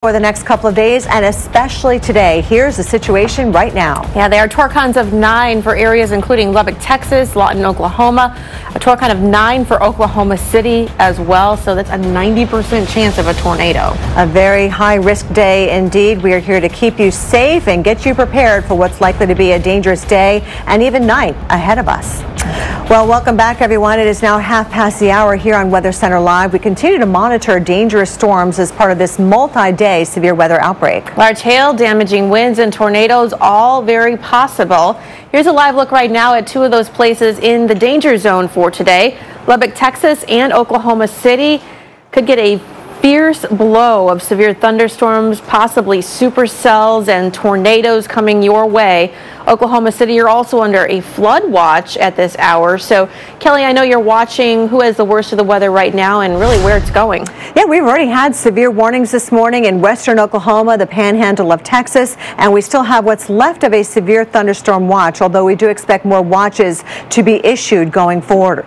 For the next couple of days, and especially today. Here's the situation right now. Yeah, there are torcons of 9 for areas including Lubbock, Texas, Lawton, Oklahoma, a torcon of 9 for Oklahoma City as well. So that's a 90% chance of a tornado. A very high-risk day indeed. We are here to keep you safe and get you prepared for what's likely to be a dangerous day and even night ahead of us. Well, welcome back, everyone. It is now 1:30 here on Weather Center Live. We continue to monitor dangerous storms as part of this multi-day severe weather outbreak. Large hail, damaging winds, and tornadoes, all very possible. Here's a live look right now at 2 of those places in the danger zone for today. Lubbock, Texas, and Oklahoma City could get a fierce blow of severe thunderstorms, possibly supercells and tornadoes coming your way. Oklahoma City, you're also under a flood watch at this hour. So, Kelly, I know you're watching who has the worst of the weather right now and really where it's going. Yeah, we've already had severe warnings this morning in western Oklahoma, the panhandle of Texas, and we still have what's left of a severe thunderstorm watch, although we do expect more watches to be issued going forward.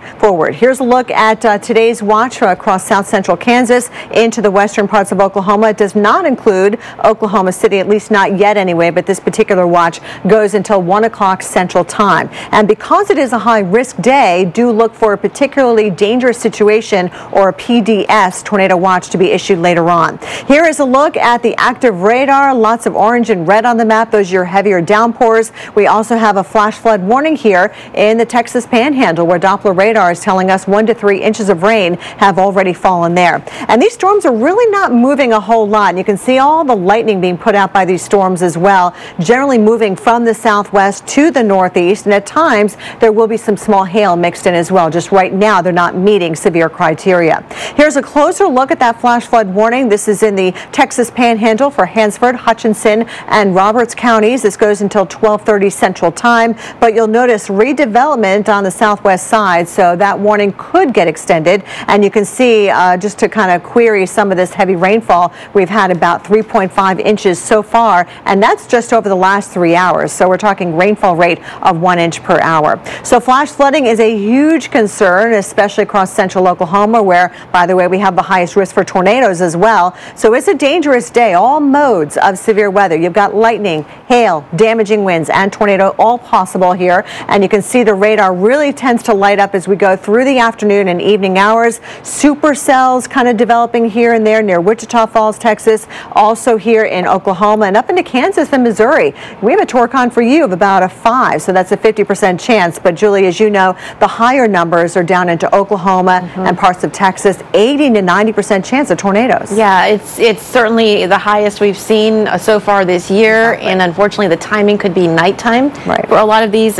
Here's a look at today's watch across south central Kansas into the western parts of Oklahoma. It does not include Oklahoma City, at least not yet anyway, but this particular watch goes until 1 o'clock Central Time. And because it is a high-risk day, do look for a particularly dangerous situation or a PDS, tornado watch, to be issued later on. Here is a look at the active radar. Lots of orange and red on the map. Those are your heavier downpours. We also have a flash flood warning here in the Texas Panhandle, where Doppler radar is telling us 1 to 3 inches of rain have already fallen there. And these storms are really not moving a whole lot. And you can see all the lightning being put out by these storms as well, generally moving from the southwest to the northeast, and at times there will be some small hail mixed in as well. Just right now they're not meeting severe criteria. Here's a closer look at that flash flood warning. This is in the Texas Panhandle for Hansford, Hutchinson, and Roberts counties. This goes until 12:30 Central Time, but you'll notice redevelopment on the southwest side, so that warning could get extended. And you can see, just to kind of query some of this heavy rainfall, we've had about 3.5 inches so far, and that's just over the last 3 hours. So we're talking rainfall rate of 1 inch per hour. So flash flooding is a huge concern, especially across central Oklahoma, where, by the way, we have the highest risk for tornadoes as well. So it's a dangerous day. All modes of severe weather. You've got lightning, hail, damaging winds, and tornado all possible here. And you can see the radar really tends to light up as we go through the afternoon and evening hours. Supercells kind of developing here and there near Wichita Falls, Texas, also here in Oklahoma and up into Kansas and Missouri. We have a torcon for you of about a 5, so that's a 50% chance. But Julie, as you know, the higher numbers are down into Oklahoma and parts of Texas, 80 to 90% chance of tornadoes. Yeah, it's certainly the highest we've seen so far this year, and unfortunately the timing could be nighttime for a lot of these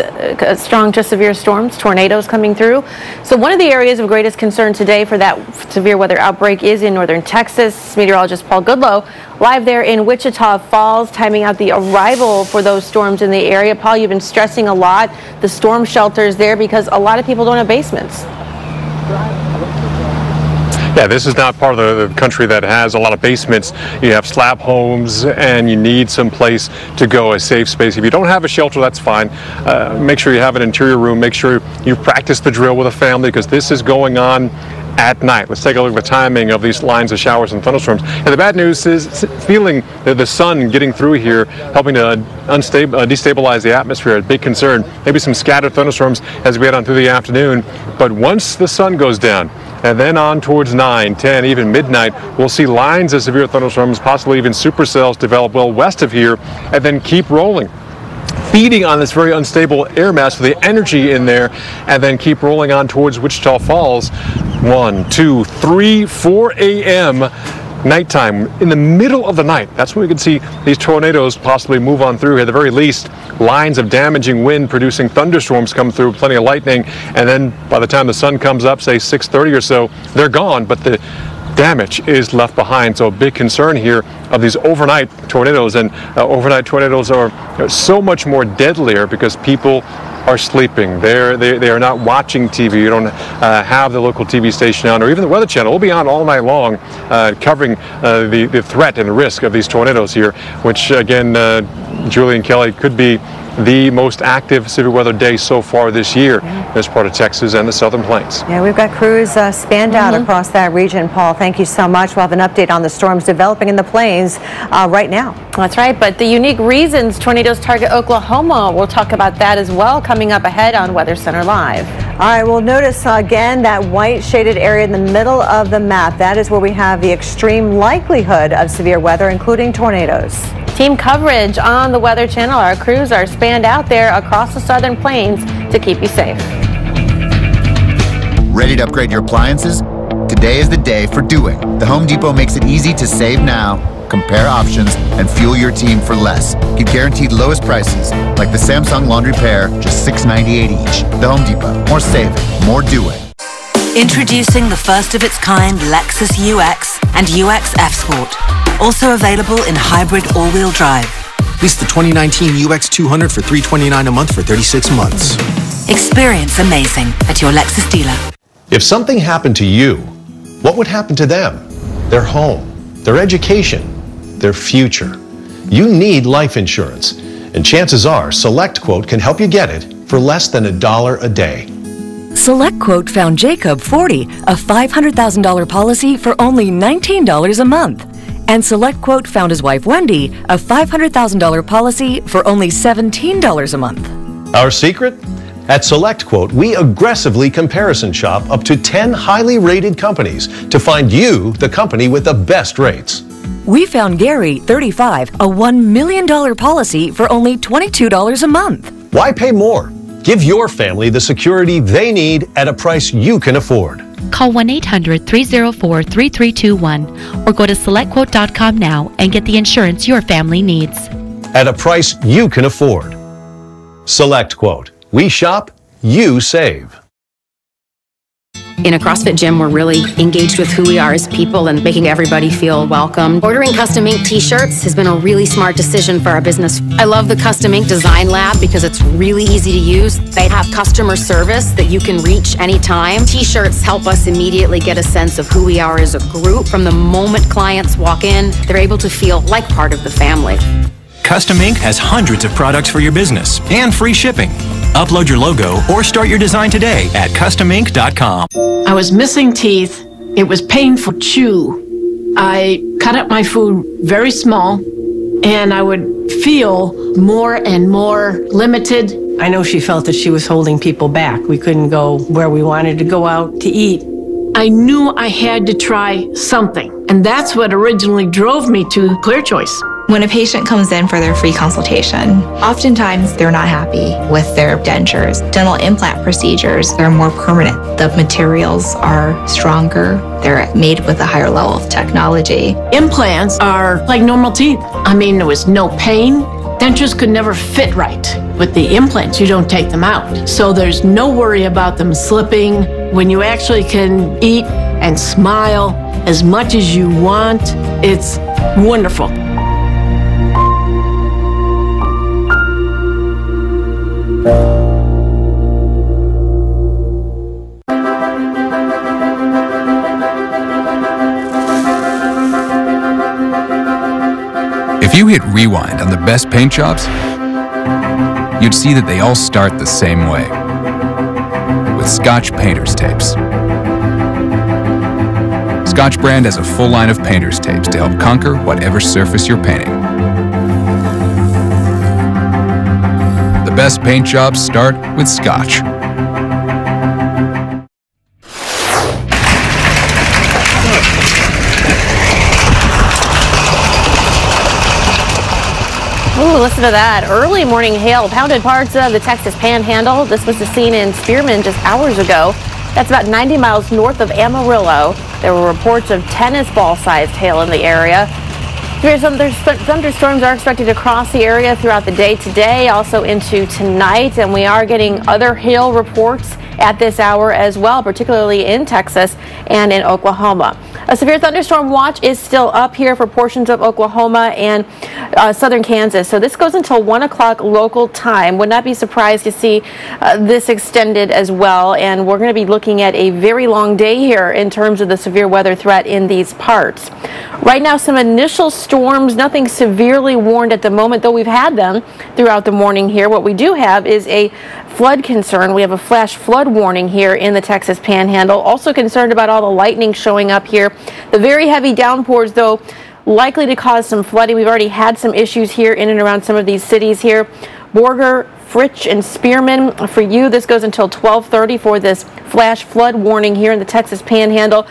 strong to severe storms, tornadoes coming through. So one of the areas of greatest concern today for that severe weather outbreak is in northern Texas. Meteorologist Paul Goodlow live there in Wichita Falls, timing out the arrival for those storms in the area. Paul, you've been stressing a lot the storm shelters there because a lot of people don't have basements. Yeah, this is not part of the country that has a lot of basements. You have slab homes and you need some place to go, a safe space. If you don't have a shelter, that's fine. Make sure you have an interior room. Make sure you practice the drill with a family because this is going on at night. Let's take a look at the timing of these lines of showers and thunderstorms. And the bad news is feeling the sun getting through here, helping to destabilize the atmosphere, a big concern. Maybe some scattered thunderstorms as we head on through the afternoon. But once the sun goes down, and then on towards 9, 10, even midnight, we'll see lines of severe thunderstorms, possibly even supercells develop well west of here, and then keep rolling, feeding on this very unstable air mass with the energy in there, and then keep rolling on towards Wichita Falls. 1, 2, 3, 4 a.m. nighttime, in the middle of the night. That's when we can see these tornadoes possibly move on through. At the very least, lines of damaging wind producing thunderstorms come through, plenty of lightning, and then by the time the sun comes up, say 6:30 or so, they're gone, but the damage is left behind. So a big concern here of these overnight tornadoes, and overnight tornadoes are so much more deadlier because people are sleeping. They are not watching TV. You don't have the local TV station on, or even the Weather Channel. We'll be on all night long covering the threat and the risk of these tornadoes here, which again, Julie and Kelly, could be the most active severe weather day so far this year in this part of Texas and the Southern Plains. Yeah, we've got crews spanned out across that region. Paul, thank you so much. We'll have an update on the storms developing in the plains right now. That's right, but the unique reasons tornadoes target Oklahoma, we'll talk about that as well coming up ahead on Weather Center Live. All right, we'll notice again that white shaded area in the middle of the map. That is where we have the extreme likelihood of severe weather, including tornadoes. Team coverage on the Weather Channel. Our crews are spanned out there across the Southern Plains to keep you safe. Ready to upgrade your appliances? Today is the day for doing. The Home Depot makes it easy to save now, compare options, and fuel your team for less. Get guaranteed lowest prices, like the Samsung laundry pair, just $6.98 each. The Home Depot. More saving, more doing. Introducing the first of its kind Lexus UX and UX F Sport. Also available in hybrid all-wheel drive. Lease the 2019 UX 200 for $329 a month for 36 months. Experience amazing at your Lexus dealer. If something happened to you, what would happen to them? Their home, their education, their future. You need life insurance, and chances are SelectQuote can help you get it for less than $1 a day. SelectQuote found Jacob 40, a $500,000 policy for only $19 a month. And SelectQuote found his wife Wendy a $500,000 policy for only $17 a month. Our secret? At SelectQuote, we aggressively comparison shop up to 10 highly rated companies to find you the company with the best rates. We found Gary, 35, a $1 million policy for only $22 a month. Why pay more? Give your family the security they need at a price you can afford. Call 1-800-304-3321 or go to SelectQuote.com now and get the insurance your family needs. At a price you can afford. SelectQuote. We shop, you save. In a CrossFit gym, we're really engaged with who we are as people and making everybody feel welcome. Ordering custom ink t-shirts has been a really smart decision for our business. I love the Custom Ink Design Lab because it's really easy to use. They have customer service that you can reach anytime. T-shirts help us immediately get a sense of who we are as a group. From the moment clients walk in, they're able to feel like part of the family. Custom Ink has hundreds of products for your business and free shipping. Upload your logo or start your design today at customink.com. I was missing teeth. It was painful to chew. I cut up my food very small, and I would feel more and more limited. I know she felt that she was holding people back. We couldn't go where we wanted to go out to eat. I knew I had to try something, and that's what originally drove me to Clear Choice. When a patient comes in for their free consultation, oftentimes they're not happy with their dentures. Dental implant procedures, they're more permanent. The materials are stronger. They're made with a higher level of technology. Implants are like normal teeth. I mean, there was no pain. Dentures could never fit right. With the implants, you don't take them out. So there's no worry about them slipping. When you actually can eat and smile as much as you want, it's wonderful. If you hit rewind on the best paint jobs, you'd see that they all start the same way, with Scotch painter's tapes. Scotch brand has a full line of painter's tapes to help conquer whatever surface you're painting. The best paint jobs start with Scotch. Ooh, listen to that. Early morning hail pounded parts of the Texas Panhandle. This was the scene in Spearman just hours ago. That's about 90 miles north of Amarillo. There were reports of tennis ball-sized hail in the area. Thunderstorms are expected to cross the area throughout the day today, also into tonight, and we are getting other hail reports at this hour as well, particularly in Texas and in Oklahoma. A severe thunderstorm watch is still up here for portions of Oklahoma, and southern Kansas. So this goes until 1 o'clock local time. Would not be surprised to see this extended as well. And we're going to be looking at a very long day here in terms of the severe weather threat in these parts. Right now, some initial storms, nothing severely warned at the moment, though we've had them throughout the morning here. What we do have is a flood concern. We have a flash flood warning here in the Texas Panhandle. Also concerned about all the lightning showing up here. The very heavy downpours, though, likely to cause some flooding. We've already had some issues here in and around some of these cities here. Borger, Fritch, and Spearman. For you, this goes until 12:30 for this flash flood warning here in the Texas Panhandle.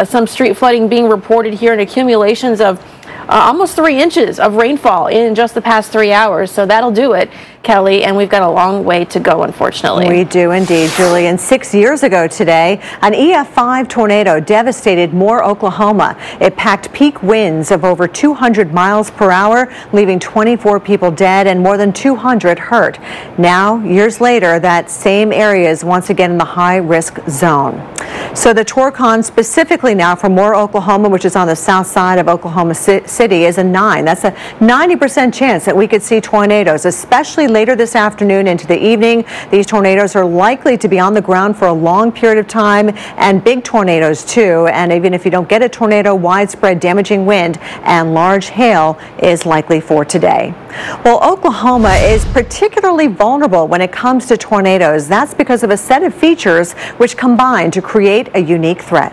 Some street flooding being reported here, and accumulations of almost 3 inches of rainfall in just the past 3 hours. So that'll do it, Kelly, and we've got a long way to go, unfortunately. We do indeed, Julie. And 6 years ago today, an EF5 tornado devastated Moore, Oklahoma. It packed peak winds of over 200 miles per hour, leaving 24 people dead and more than 200 hurt. Now, years later, that same area is once again in the high-risk zone. So the Torcon specifically now for Moore, Oklahoma, which is on the south side of Oklahoma City, is a 9. That's a 90% chance that we could see tornadoes, especially later this afternoon into the evening. These tornadoes are likely to be on the ground for a long period of time, and big tornadoes too. And even if you don't get a tornado, widespread damaging wind and large hail is likely for today. Well, Oklahoma is particularly vulnerable when it comes to tornadoes. That's because of a set of features which combine to create a unique threat.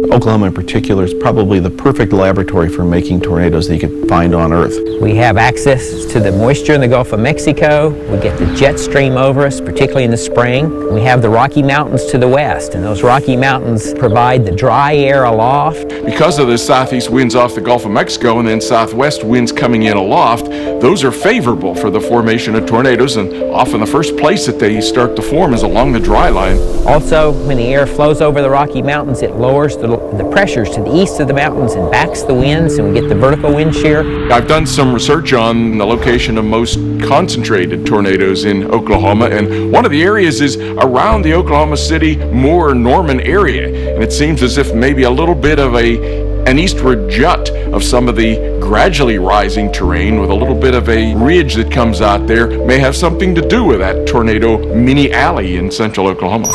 Oklahoma in particular is probably the perfect laboratory for making tornadoes that you could find on Earth. We have access to the moisture in the Gulf of Mexico. We get the jet stream over us, particularly in the spring. We have the Rocky Mountains to the west, and those Rocky Mountains provide the dry air aloft. Because of the southeast winds off the Gulf of Mexico and then southwest winds coming in aloft, those are favorable for the formation of tornadoes, and often the first place that they start to form is along the dry line. Also, when the air flows over the Rocky Mountains, it lowers the pressures to the east of the mountains and backs the winds, and we get the vertical wind shear. I've done some research on the location of most concentrated tornadoes in Oklahoma, and one of the areas is around the Oklahoma City, Moore, Norman area, and it seems as if maybe a little bit of an eastward jut of some of the gradually rising terrain with a little bit of a ridge that comes out there may have something to do with that tornado mini alley in central Oklahoma.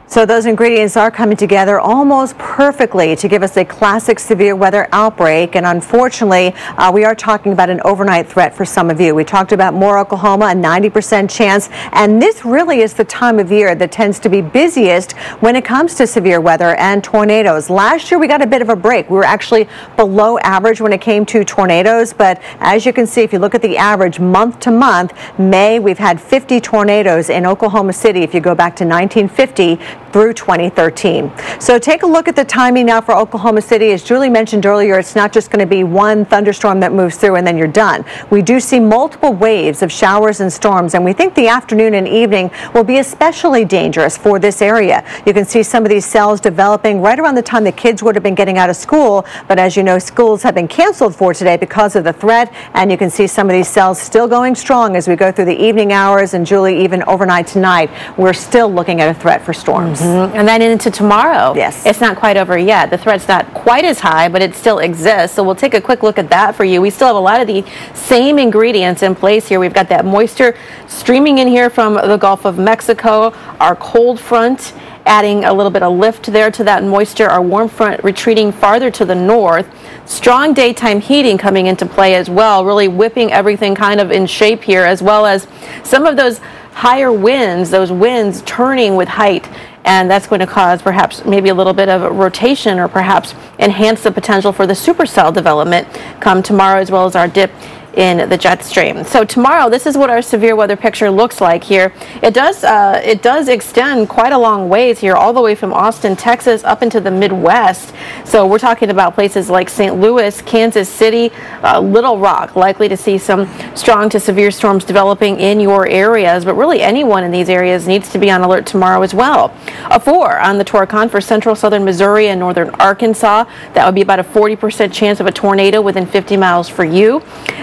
So those ingredients are coming together almost perfectly to give us a classic severe weather outbreak. And unfortunately, we are talking about an overnight threat for some of you. We talked about Moore, Oklahoma, a 90% chance. And this really is the time of year that tends to be busiest when it comes to severe weather and tornadoes. Last year, we got a bit of a break. We were actually below average when it came to tornadoes. But as you can see, if you look at the average month to month, May, we've had 50 tornadoes in Oklahoma City if you go back to 1950 through 2013. So take a look at the timing now for Oklahoma City. As Julie mentioned earlier, it's not just going to be one thunderstorm that moves through and then you're done. We do see multiple waves of showers and storms, and we think the afternoon and evening will be especially dangerous for this area. You can see some of these cells developing right around the time the kids would have been getting out of school, but as you know, schools have been canceled for today because of the threat, and you can see some of these cells still going strong as we go through the evening hours, and Julie, even overnight tonight, we're still looking at a threat for storms. And then into tomorrow. Yes. It's not quite over yet. The threat's not quite as high, but it still exists. So we'll take a quick look at that for you. We still have a lot of the same ingredients in place here. We've got that moisture streaming in here from the Gulf of Mexico, our cold front adding a little bit of lift there to that moisture, our warm front retreating farther to the north, strong daytime heating coming into play as well, really whipping everything kind of in shape here, as well as some of those higher winds, those winds turning with height. And that's going to cause perhaps maybe a little bit of a rotation, or perhaps enhance the potential for the supercell development come tomorrow, as well as our dip in the jet stream. So tomorrow, this is what our severe weather picture looks like here. It does extend quite a long ways here, all the way from Austin, Texas, up into the Midwest. So we're talking about places like St. Louis, Kansas City, Little Rock, likely to see some strong to severe storms developing in your areas. But really, anyone in these areas needs to be on alert tomorrow as well. A 4 on the Torcon for central southern Missouri and northern Arkansas. That would be about a 40% chance of a tornado within 50 miles for you.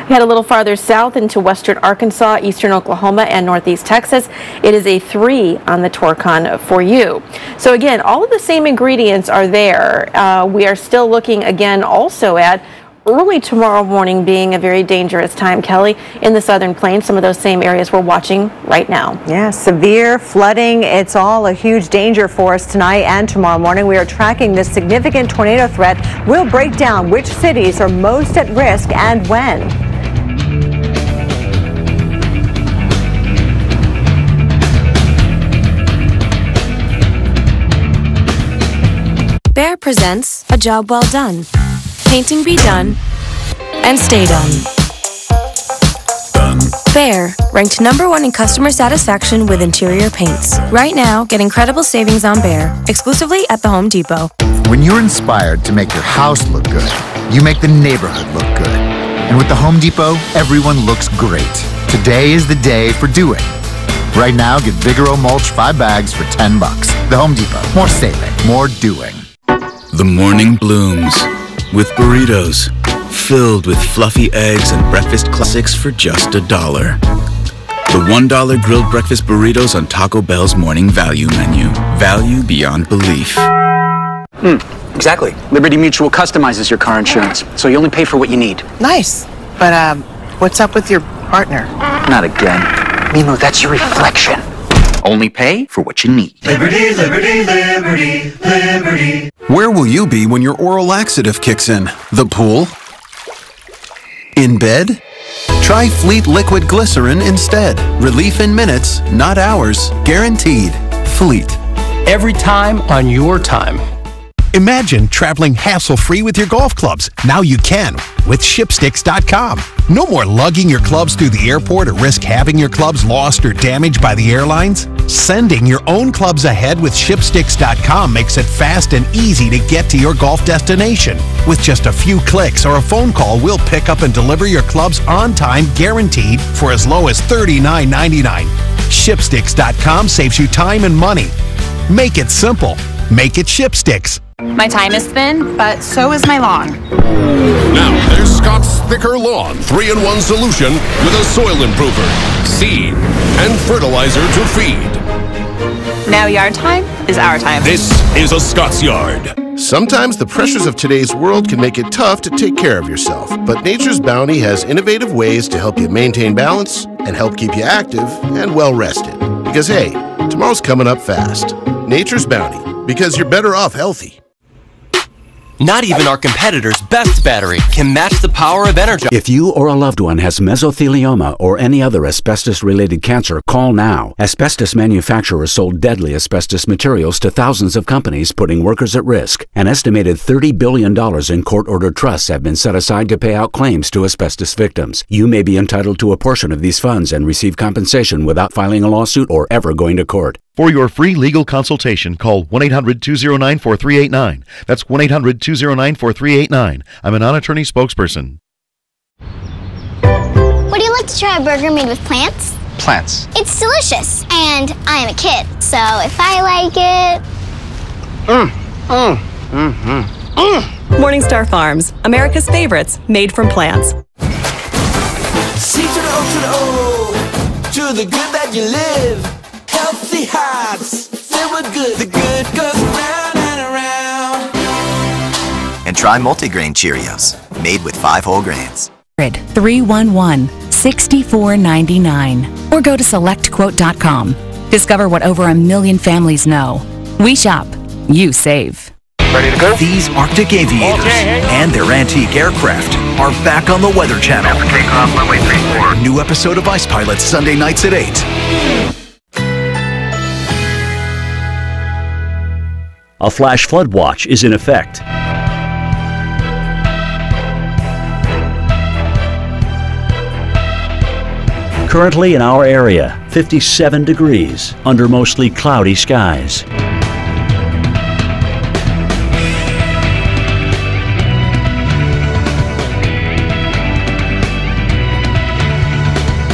We Head a little farther south into western Arkansas, eastern Oklahoma, and northeast Texas. It is a 3 on the Torcon for you. So again, all of the same ingredients are there. We are still looking again also at early tomorrow morning being a very dangerous time, Kelly, in the southern plains. Some of those same areas we're watching right now. Yeah, severe flooding. It's all a huge danger for us tonight and tomorrow morning. We are tracking this significant tornado threat. We'll break down which cities are most at risk and when. Bear presents A Job Well Done. Painting be done and stay done. Bear, ranked #1 in customer satisfaction with interior paints. Right now, get incredible savings on Bear, exclusively at the Home Depot. When you're inspired to make your house look good, you make the neighborhood look good. And with the Home Depot, everyone looks great. Today is the day for doing. Right now, get Vigoro Mulch 5 bags for $10. The Home Depot. More saving, more doing. The morning blooms with burritos filled with fluffy eggs and breakfast classics for just $1. The $1 grilled breakfast burritos on Taco Bell's morning value menu. Value beyond belief. Exactly. Liberty Mutual customizes your car insurance, so you only pay for what you need. Nice. But, what's up with your partner? Not again. Mimo, that's your reflection. Only pay for what you need. Liberty, liberty, liberty, liberty. Where will you be when your oral laxative kicks in? The pool? In bed? Try Fleet Liquid Glycerin instead. Relief in minutes, not hours. Guaranteed. Fleet. Every time on your time. Imagine traveling hassle-free with your golf clubs. Now you can with ShipSticks.com. No more lugging your clubs through the airport at risk having your clubs lost or damaged by the airlines. Sending your own clubs ahead with ShipSticks.com makes it fast and easy to get to your golf destination. With just a few clicks or a phone call, we'll pick up and deliver your clubs on time, guaranteed, for as low as $39.99. ShipSticks.com saves you time and money. Make it simple. Make it ShipSticks. My time is thin, but so is my lawn. Now there's Scott's Thicker Lawn 3-in-1 solution with a soil improver, seed, and fertilizer to feed. Now yard time is our time. This is a Scott's Yard. Sometimes the pressures of today's world can make it tough to take care of yourself, but Nature's Bounty has innovative ways to help you maintain balance and help keep you active and well rested. Because hey, tomorrow's coming up fast. Nature's Bounty, because you're better off healthy. Not even our competitor's best battery can match the power of Energize. If you or a loved one has mesothelioma or any other asbestos-related cancer, call now. Asbestos manufacturers sold deadly asbestos materials to thousands of companies, putting workers at risk. An estimated $30 billion in court-ordered trusts have been set aside to pay out claims to asbestos victims. You may be entitled to a portion of these funds and receive compensation without filing a lawsuit or ever going to court. For your free legal consultation, call 1-800-209-4389. That's 1-800-209-4389. I'm a non-attorney spokesperson. Would you like to try a burger made with plants? Plants. It's delicious, and I am a kid, so if I like it... Morningstar Farms, America's favorites, made from plants. C to the O to the O, to the good that you live. Healthy hearts, filled with good. The good goes round and around. And try multigrain Cheerios, made with 5 whole grains. 311-6499. Or go to SelectQuote.com. Discover what over 1 million families know. We shop, you save. Ready to go? These Arctic aviators and their antique aircraft are back on the Weather Channel. Take off, runway 34. New episode of Ice Pilots, Sunday nights at 8. A flash flood watch is in effect. Currently in our area, 57 degrees under mostly cloudy skies.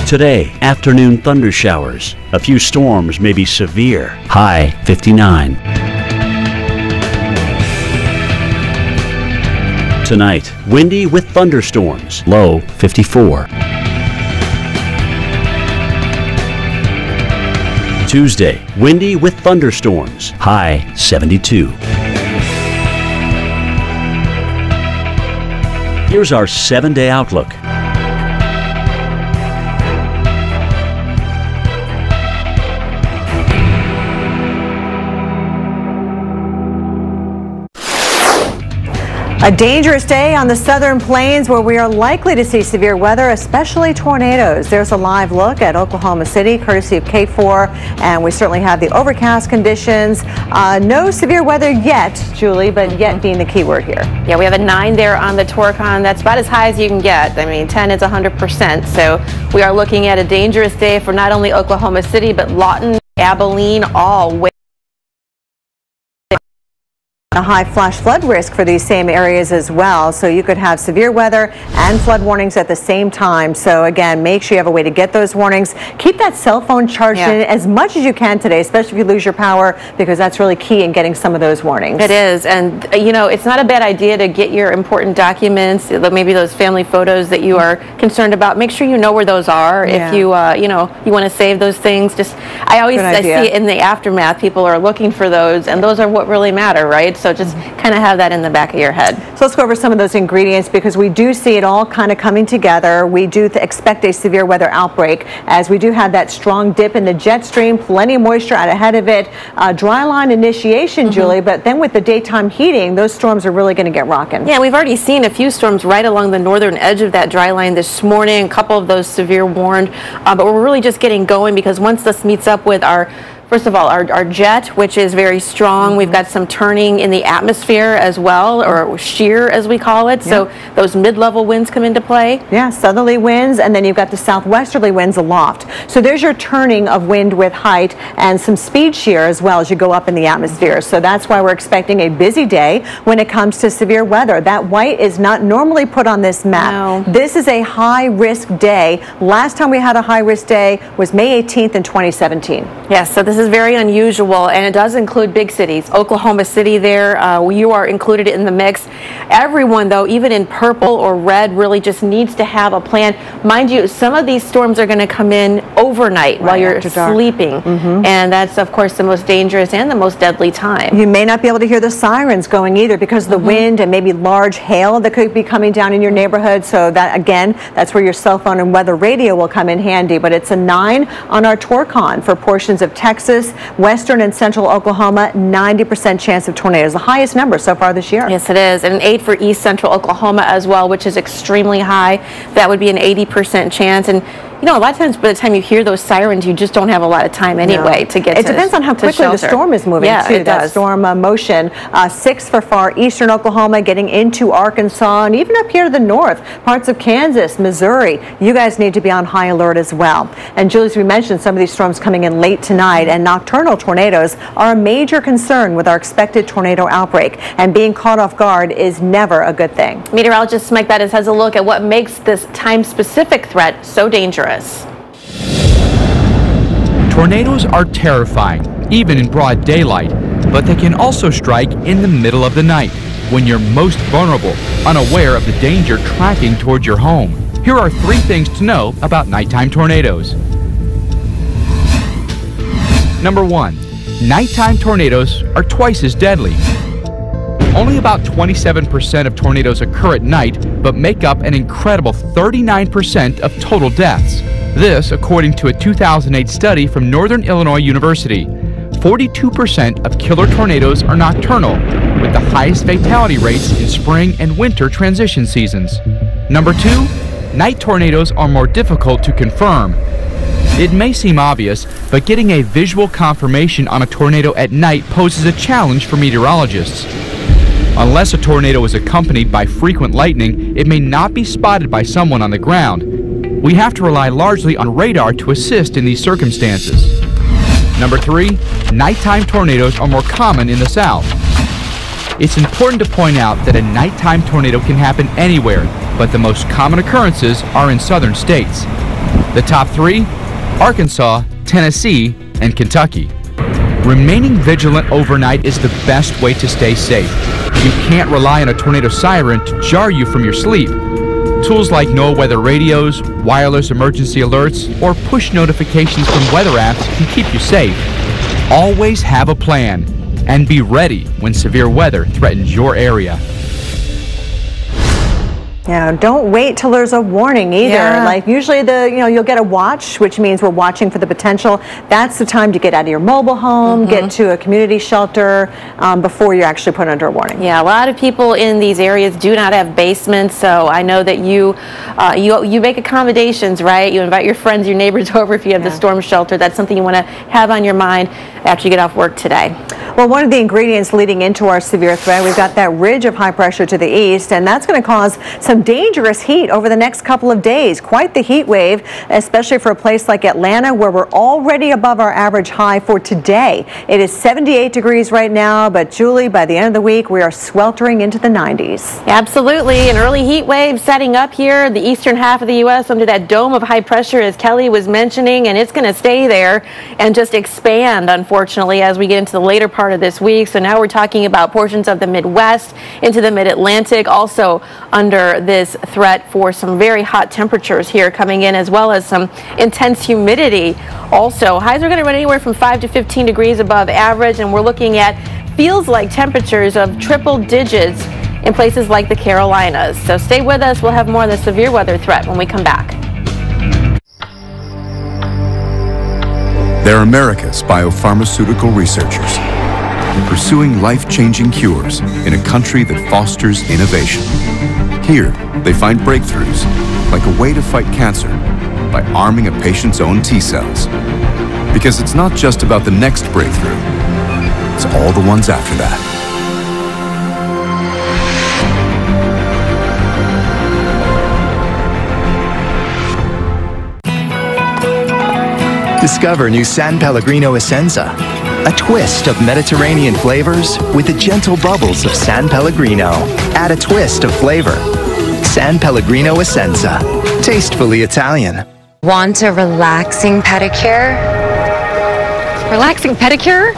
Today, afternoon thunder showers. A few storms may be severe. High 59. Tonight, windy with thunderstorms, low 54. Tuesday, windy with thunderstorms, high 72. Here's our 7-day outlook. A dangerous day on the southern plains where we are likely to see severe weather, especially tornadoes. There's a live look at Oklahoma City, courtesy of K4, and we certainly have the overcast conditions. No severe weather yet, Julie, but yet being the key word here. Yeah, we have a 9 there on the Torcon. That's about as high as you can get. I mean, 10 is 100%. So we are looking at a dangerous day for not only Oklahoma City, but Lawton, Abilene, all way. A high flash flood risk for these same areas as well, so you could have severe weather and flood warnings at the same time. So again, make sure you have a way to get those warnings. Keep that cell phone charged in as much as you can today, especially if you lose your power, because that's really key in getting some of those warnings. It is, and you know, it's not a bad idea to get your important documents, maybe those family photos that you are concerned about. Make sure you know where those are. If you you know, you want to save those things. I see it in the aftermath. People are looking for those, and those are what really matter, right? So just kind of have that in the back of your head. So let's go over some of those ingredients, because we do see it all kind of coming together. We do expect a severe weather outbreak, as we do have that strong dip in the jet stream, plenty of moisture out ahead of it, dry line initiation, Julie, but then with the daytime heating, those storms are really going to get rocking. Yeah, we've already seen a few storms right along the northern edge of that dry line this morning, a couple of those severe warned, but we're really just getting going, because once this meets up with first of all, our jet, which is very strong. We've got some turning in the atmosphere as well, or shear as we call it. So those mid-level winds come into play. Yeah, southerly winds, and then you've got the southwesterly winds aloft. So there's your turning of wind with height and some speed shear as well as you go up in the atmosphere. So that's why we're expecting a busy day when it comes to severe weather. That white is not normally put on this map. No. This is a high-risk day. Last time we had a high-risk day was May 18th in 2017. Yes, so this is very unusual, and it does include big cities. Oklahoma City there, you are included in the mix. Everyone, though, even in purple or red, really just needs to have a plan. Mind you, some of these storms are going to come in overnight while you're sleeping, and that's, of course, the most dangerous and the most deadly time. You may not be able to hear the sirens going either because of the wind and maybe large hail that could be coming down in your neighborhood. So that, again, that's where your cell phone and weather radio will come in handy. But it's a 9 on our Torcon for portions of Texas, western and central Oklahoma, 90% chance of tornadoes, the highest number so far this year. Yes, it is. And an 8 for east central Oklahoma as well, which is extremely high. That would be an 80% chance. And you know, a lot of times by the time you hear those sirens, you just don't have a lot of time anyway to get to It depends on how quickly the storm is moving, too. It that does. Storm motion. 6 for far eastern Oklahoma, getting into Arkansas, and even up here to the north, parts of Kansas, Missouri. You guys need to be on high alert as well. And Julie, as we mentioned, some of these storms coming in late tonight, and nocturnal tornadoes are a major concern with our expected tornado outbreak. And being caught off guard is never a good thing. Meteorologist Mike Bettis has a look at what makes this time-specific threat so dangerous. Tornadoes are terrifying, even in broad daylight, but they can also strike in the middle of the night, when you're most vulnerable, unaware of the danger tracking towards your home. Here are 3 things to know about nighttime tornadoes. Number 1, nighttime tornadoes are twice as deadly. Only about 27% of tornadoes occur at night, but make up an incredible 39% of total deaths. This, according to a 2008 study from Northern Illinois University. 42% of killer tornadoes are nocturnal, with the highest fatality rates in spring and winter transition seasons. Number 2, night tornadoes are more difficult to confirm. It may seem obvious, but getting a visual confirmation on a tornado at night poses a challenge for meteorologists. Unless a tornado is accompanied by frequent lightning, it may not be spotted by someone on the ground. We have to rely largely on radar to assist in these circumstances. Number 3, nighttime tornadoes are more common in the south. It's important to point out that a nighttime tornado can happen anywhere, but the most common occurrences are in southern states. The top 3, Arkansas, Tennessee, and Kentucky. Remaining vigilant overnight is the best way to stay safe. You can't rely on a tornado siren to jar you from your sleep. Tools like NOAA weather radios, wireless emergency alerts, or push notifications from weather apps can keep you safe. Always have a plan and be ready when severe weather threatens your area. Yeah, don't wait till there's a warning either. Yeah. Like usually you'll get a watch, which means we're watching for the potential. That's the time to get out of your mobile home, get to a community shelter before you're actually put under a warning. Yeah, a lot of people in these areas do not have basements, so I know that you make accommodations, right? You invite your friends, your neighbors over if you have the storm shelter. That's something you want to have on your mind after you get off work today. Well, one of the ingredients leading into our severe threat, we've got that ridge of high pressure to the east, and that's going to cause some dangerous heat over the next couple of days. Quite the heat wave, especially for a place like Atlanta, where we're already above our average high for today. It is 78 degrees right now, but Julie, by the end of the week, we are sweltering into the 90s. Absolutely. An early heat wave setting up here, the eastern half of the U.S. under that dome of high pressure, as Kelly was mentioning, and it's going to stay there and just expand, unfortunately, as we get into the later part of this week. So now we're talking about portions of the Midwest into the mid-Atlantic, also under this threat for some very hot temperatures here coming in, as well as some intense humidity. Also, highs are going to run anywhere from 5 to 15 degrees above average, and we're looking at feels like temperatures of triple digits in places like the Carolinas. So stay with us. We'll have more of the severe weather threat when we come back. They're America's biopharmaceutical researchers, pursuing life-changing cures in a country that fosters innovation. Here, they find breakthroughs, like a way to fight cancer by arming a patient's own T-cells. Because it's not just about the next breakthrough, it's all the ones after that. Discover new San Pellegrino Essenza, a twist of Mediterranean flavors with the gentle bubbles of San Pellegrino. Add a twist of flavor. San Pellegrino Essenza, tastefully Italian. Want a relaxing pedicure? Relaxing pedicure?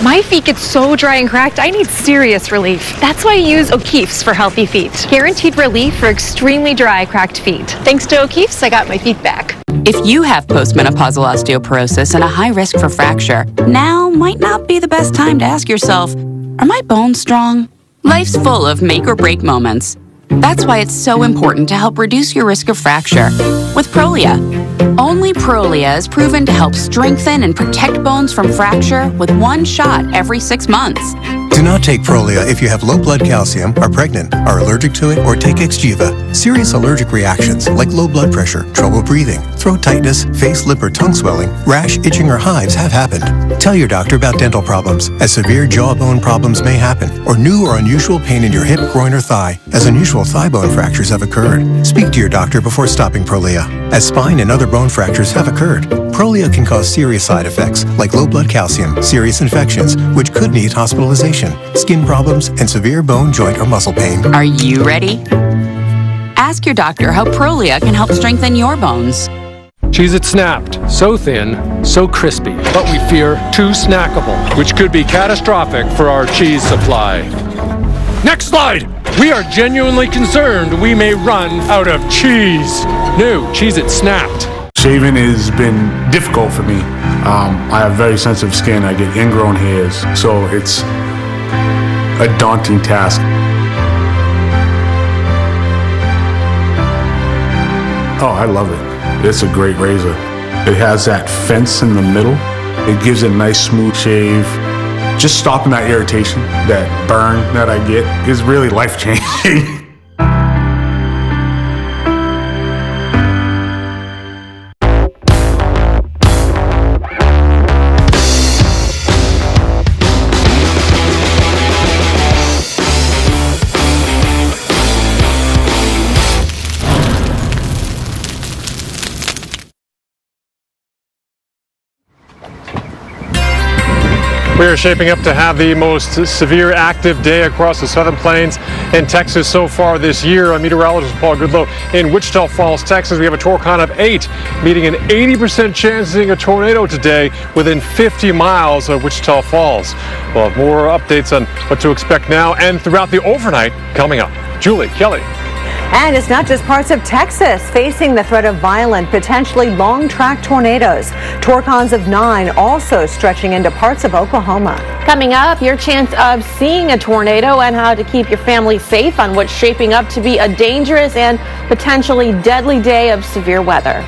My feet get so dry and cracked, I need serious relief. That's why I use O'Keeffe's for healthy feet. Guaranteed relief for extremely dry, cracked feet. Thanks to O'Keeffe's, I got my feet back. If you have postmenopausal osteoporosis and a high risk for fracture, now might not be the best time to ask yourself, are my bones strong? Life's full of make or break moments. That's why it's so important to help reduce your risk of fracture with Prolia. Only Prolia is proven to help strengthen and protect bones from fracture with one shot every 6 months. Do not take Prolia if you have low blood calcium, are pregnant, are allergic to it, or take Xgeva. Serious allergic reactions like low blood pressure, trouble breathing, throat tightness, face, lip, or tongue swelling, rash, itching, or hives have happened. Tell your doctor about dental problems, as severe jawbone problems may happen, or new or unusual pain in your hip, groin, or thigh, as unusual thigh bone fractures have occurred. Speak to your doctor before stopping Prolia, as spine and other bone fractures have occurred. Prolia can cause serious side effects like low blood calcium, serious infections, which could need hospitalization, skin problems, and severe bone, joint, or muscle pain. Are you ready? Ask your doctor how Prolia can help strengthen your bones. Cheez-It Snapped. So thin, so crispy, but we fear too snackable, which could be catastrophic for our cheese supply. Next slide! We are genuinely concerned we may run out of cheese. New Cheez-It Snapped. Shaving has been difficult for me. I have very sensitive skin. I get ingrown hairs, so it's a daunting task. Oh, I love it. It's a great razor. It has that fence in the middle. It gives it a nice smooth shave. Just stopping that irritation, that burn that I get is really life-changing. We are shaping up to have the most severe active day across the southern plains in Texas so far this year. I'm meteorologist Paul Goodlow in Wichita Falls, Texas. We have a torcon of 8, meeting an 80% chance of seeing a tornado today within 50 miles of Wichita Falls. We'll have more updates on what to expect now and throughout the overnight coming up. Julie, Kelly. And it's not just parts of Texas facing the threat of violent, potentially long-track tornadoes. Torcons of 9 also stretching into parts of Oklahoma. Coming up, your chance of seeing a tornado and how to keep your family safe on what's shaping up to be a dangerous and potentially deadly day of severe weather.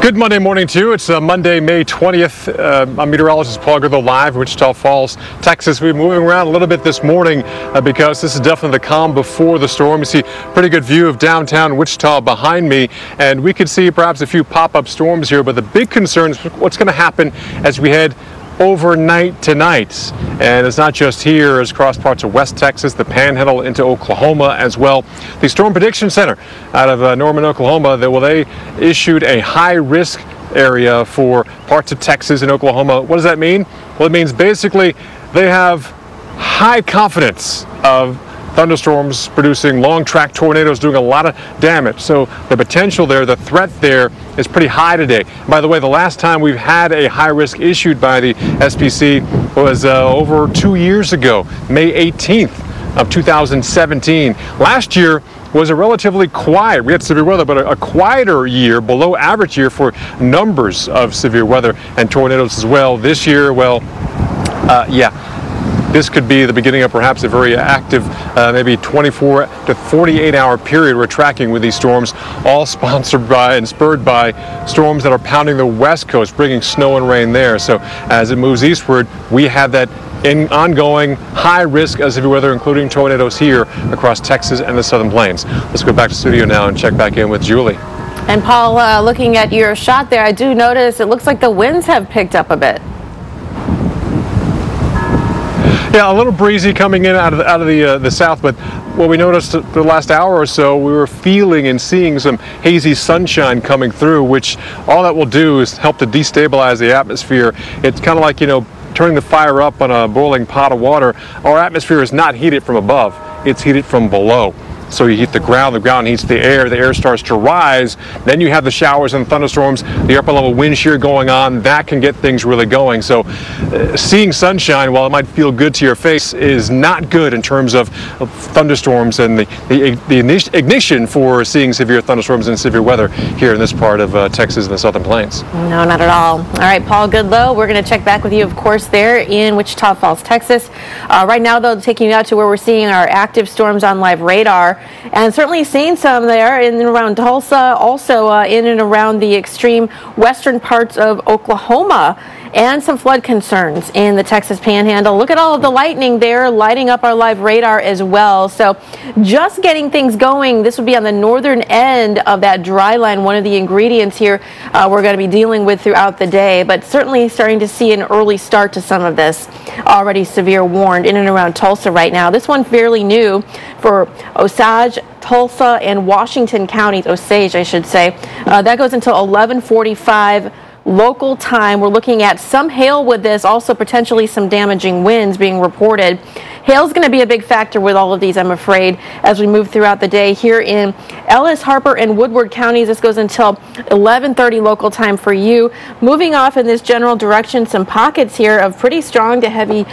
Good Monday morning to you. It's Monday, May 20th. I'm meteorologist Paul Goodlow live in Wichita Falls, Texas. We're moving around a little bit this morning because this is definitely the calm before the storm. You see a pretty good view of downtown Wichita behind me, and we could see perhaps a few pop-up storms here, but the big concern is what's going to happen as we head overnight tonight. And it's not just here, it's across parts of West Texas, the Panhandle into Oklahoma as well. The Storm Prediction Center out of Norman, Oklahoma, they issued a high-risk area for parts of Texas and Oklahoma. What does that mean? Well, it means basically they have high confidence of thunderstorms producing long-track tornadoes doing a lot of damage. So the potential there, the threat there is pretty high today. By the way, the last time we've had a high risk issued by the SPC was over 2 years ago, May 18th of 2017. Last year was a relatively quiet, we had severe weather, but a quieter year, below average year for numbers of severe weather and tornadoes as well. This year, this could be the beginning of perhaps a very active, maybe 24 to 48 hour period we're tracking with these storms, all sponsored by and spurred by storms that are pounding the West Coast, bringing snow and rain there. So as it moves eastward, we have that ongoing high risk of severe weather, including tornadoes here across Texas and the southern plains. Let's go back to the studio now and check back in with Julie. And Paul, looking at your shot there, I do notice it looks like the winds have picked up a bit. Yeah, a little breezy coming in out of the south, but what we noticed the last hour or so, we were feeling and seeing some hazy sunshine coming through, which all that will do is help to destabilize the atmosphere. It's kind of like, turning the fire up on a boiling pot of water. Our atmosphere is not heated from above, it's heated from below. So you heat the ground heats the air starts to rise, then you have the showers and thunderstorms, the upper level wind shear going on, that can get things really going. So seeing sunshine, while it might feel good to your face, is not good in terms of thunderstorms and the ignition for seeing severe thunderstorms and severe weather here in this part of Texas and the southern plains. No, not at all. All right, Paul Goodlow, we're going to check back with you, of course, there in Wichita Falls, Texas. Right now, though, taking you out to where we're seeing our active storms on live radar. And certainly seeing some there in and around Tulsa, also in and around the extreme western parts of Oklahoma, and some flood concerns in the Texas Panhandle. Look at all of the lightning there lighting up our live radar as well. So just getting things going. This would be on the northern end of that dry line, one of the ingredients here we're going to be dealing with throughout the day, but certainly starting to see an early start to some of this. Already severe warned in and around Tulsa right now. This one fairly new for Osage, Tulsa, and Washington counties, Osage, I should say. That goes until 11:45 local time. We're looking at some hail with this, also potentially some damaging winds being reported. Hail's going to be a big factor with all of these, I'm afraid, as we move throughout the day here in Ellis, Harper, and Woodward counties. This goes until 11:30 local time for you. Moving off in this general direction, some pockets here of pretty strong to heavy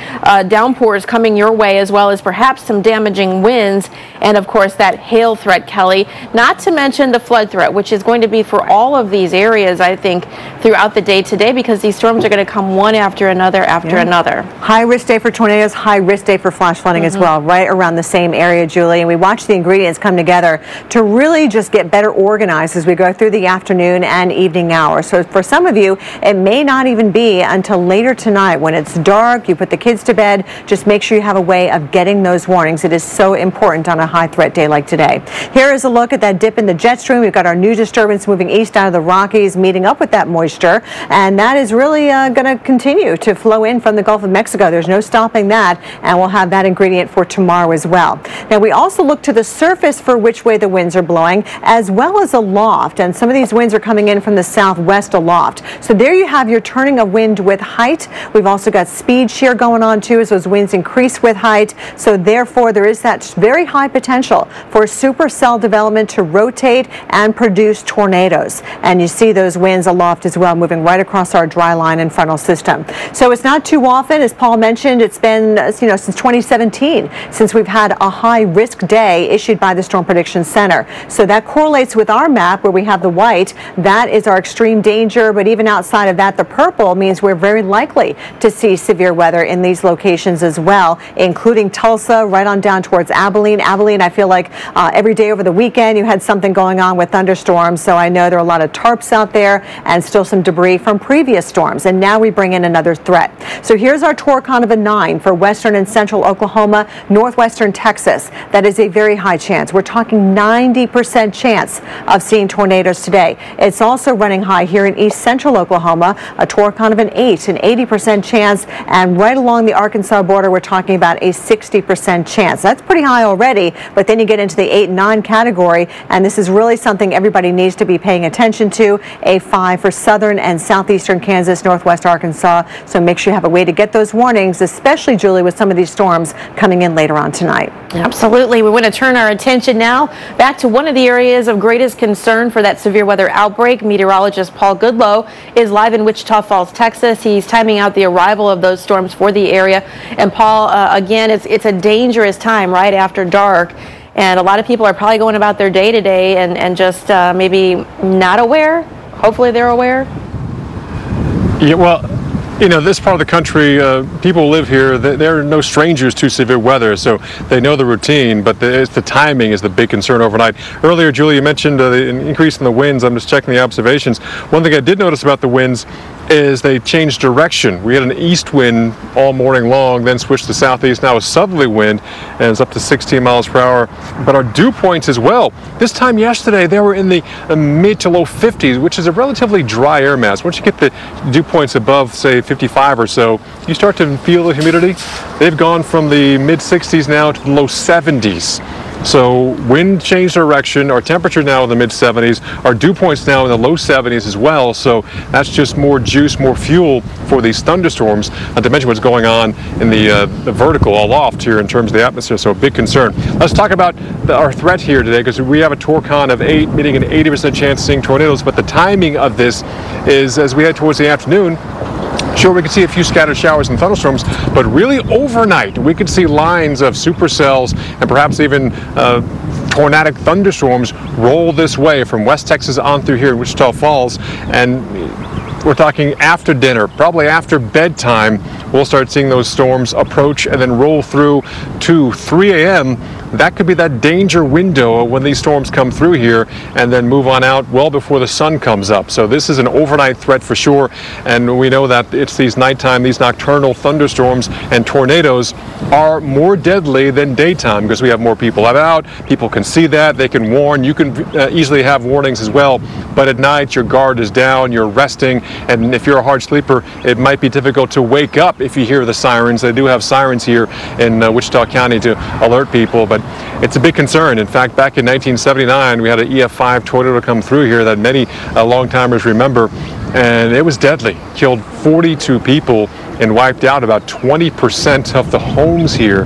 downpours coming your way, as well as perhaps some damaging winds, and of course that hail threat, Kelly. Not to mention the flood threat, which is going to be for all of these areas, I think, throughout the day today, because these storms are going to come one after another after another. High risk day for tornadoes, high risk day for flash flooding as well, right around the same area, Julie. And we watch the ingredients come together to really just get better organized as we go through the afternoon and evening hours. So for some of you, it may not even be until later tonight when it's dark, you put the kids to bed. Just make sure you have a way of getting those warnings. It is so important on a high threat day like today. Here is a look at that dip in the jet stream. We've got our new disturbance moving east out of the Rockies, meeting up with that moisture, and that is really going to continue to flow in from the Gulf of Mexico. There's no stopping that, and we'll have have that ingredient for tomorrow as well. Now, we also look to the surface for which way the winds are blowing, as well as aloft. And some of these winds are coming in from the southwest aloft. So there you have your turning of wind with height. We've also got speed shear going on too as those winds increase with height. So therefore, there is that very high potential for supercell development to rotate and produce tornadoes. And you see those winds aloft as well, moving right across our dry line and frontal system. So it's not too often, as Paul mentioned, it's been since 2017 since we've had a high risk day issued by the Storm Prediction Center. So that correlates with our map where we have the white. That is our extreme danger, but even outside of that, the purple means we're very likely to see severe weather in these locations as well, including Tulsa, right on down towards Abilene. Abilene, I feel like every day over the weekend you had something going on with thunderstorms, so I know there are a lot of tarps out there and still some debris from previous storms, and now we bring in another threat. So here's our Torcon of a 9 for western and central Oklahoma, northwestern Texas. That is a very high chance. We're talking 90% chance of seeing tornadoes today. It's also running high here in east central Oklahoma, a Torcon of an 8, an 80% chance, and right along the Arkansas border we're talking about a 60% chance. That's pretty high already, but then you get into the 8 and 9 category, and this is really something everybody needs to be paying attention to. A 5 for southern and southeastern Kansas, northwest Arkansas. So make sure you have a way to get those warnings, especially, Julie, with some of these storms coming in later on tonight. Absolutely. We want to turn our attention now back to one of the areas of greatest concern for that severe weather outbreak. Meteorologist Paul Goodloe is live in Wichita Falls, Texas. He's timing out the arrival of those storms for the area. And Paul, again, it's a dangerous time right after dark. And a lot of people are probably going about their day to day and just maybe not aware. Hopefully they're aware. Yeah, well, this part of the country, people who live here, they're no strangers to severe weather, so they know the routine, but the timing is the big concern overnight. Earlier, Julie, you mentioned the increase in the winds. I'm just checking the observations. One thing I did notice about the winds is they changed direction. We had an east wind all morning long, then switched to southeast, now a southerly wind, and it's up to 16 miles per hour. But our dew points as well. This time yesterday, they were in the mid to low 50s, which is a relatively dry air mass. Once you get the dew points above, say, 55 or so, you start to feel the humidity. They've gone from the mid 60s now to the low 70s. So wind changed direction. Our temperature now in the mid 70s. Our dew points now in the low 70s as well. So that's just more juice, more fuel for these thunderstorms. Not to mention what's going on in the vertical aloft here in terms of the atmosphere. So a big concern. Let's talk about our threat here today, because we have a Torcon of 8, meaning an 80% chance of seeing tornadoes. But the timing of this is as we head towards the afternoon. Sure, we could see a few scattered showers and thunderstorms, but really overnight we could see lines of supercells and perhaps even tornadic thunderstorms roll this way from West Texas on through here in Wichita Falls. And we're talking after dinner, probably after bedtime, we'll start seeing those storms approach and then roll through to 3 a.m. That could be that danger window when these storms come through here and then move on out well before the sun comes up. So this is an overnight threat for sure. And we know that it's these nighttime, these nocturnal thunderstorms and tornadoes are more deadly than daytime because we have more people out. People can see that. They can warn. You can easily have warnings as well. But at night, your guard is down. You're resting. And if you're a hard sleeper, it might be difficult to wake up if you hear the sirens. They do have sirens here in Wichita County to alert people. But it's a big concern. In fact, back in 1979, we had an EF5 tornado come through here that many long-timers remember, and it was deadly. Killed 42 people and wiped out about 20% of the homes here.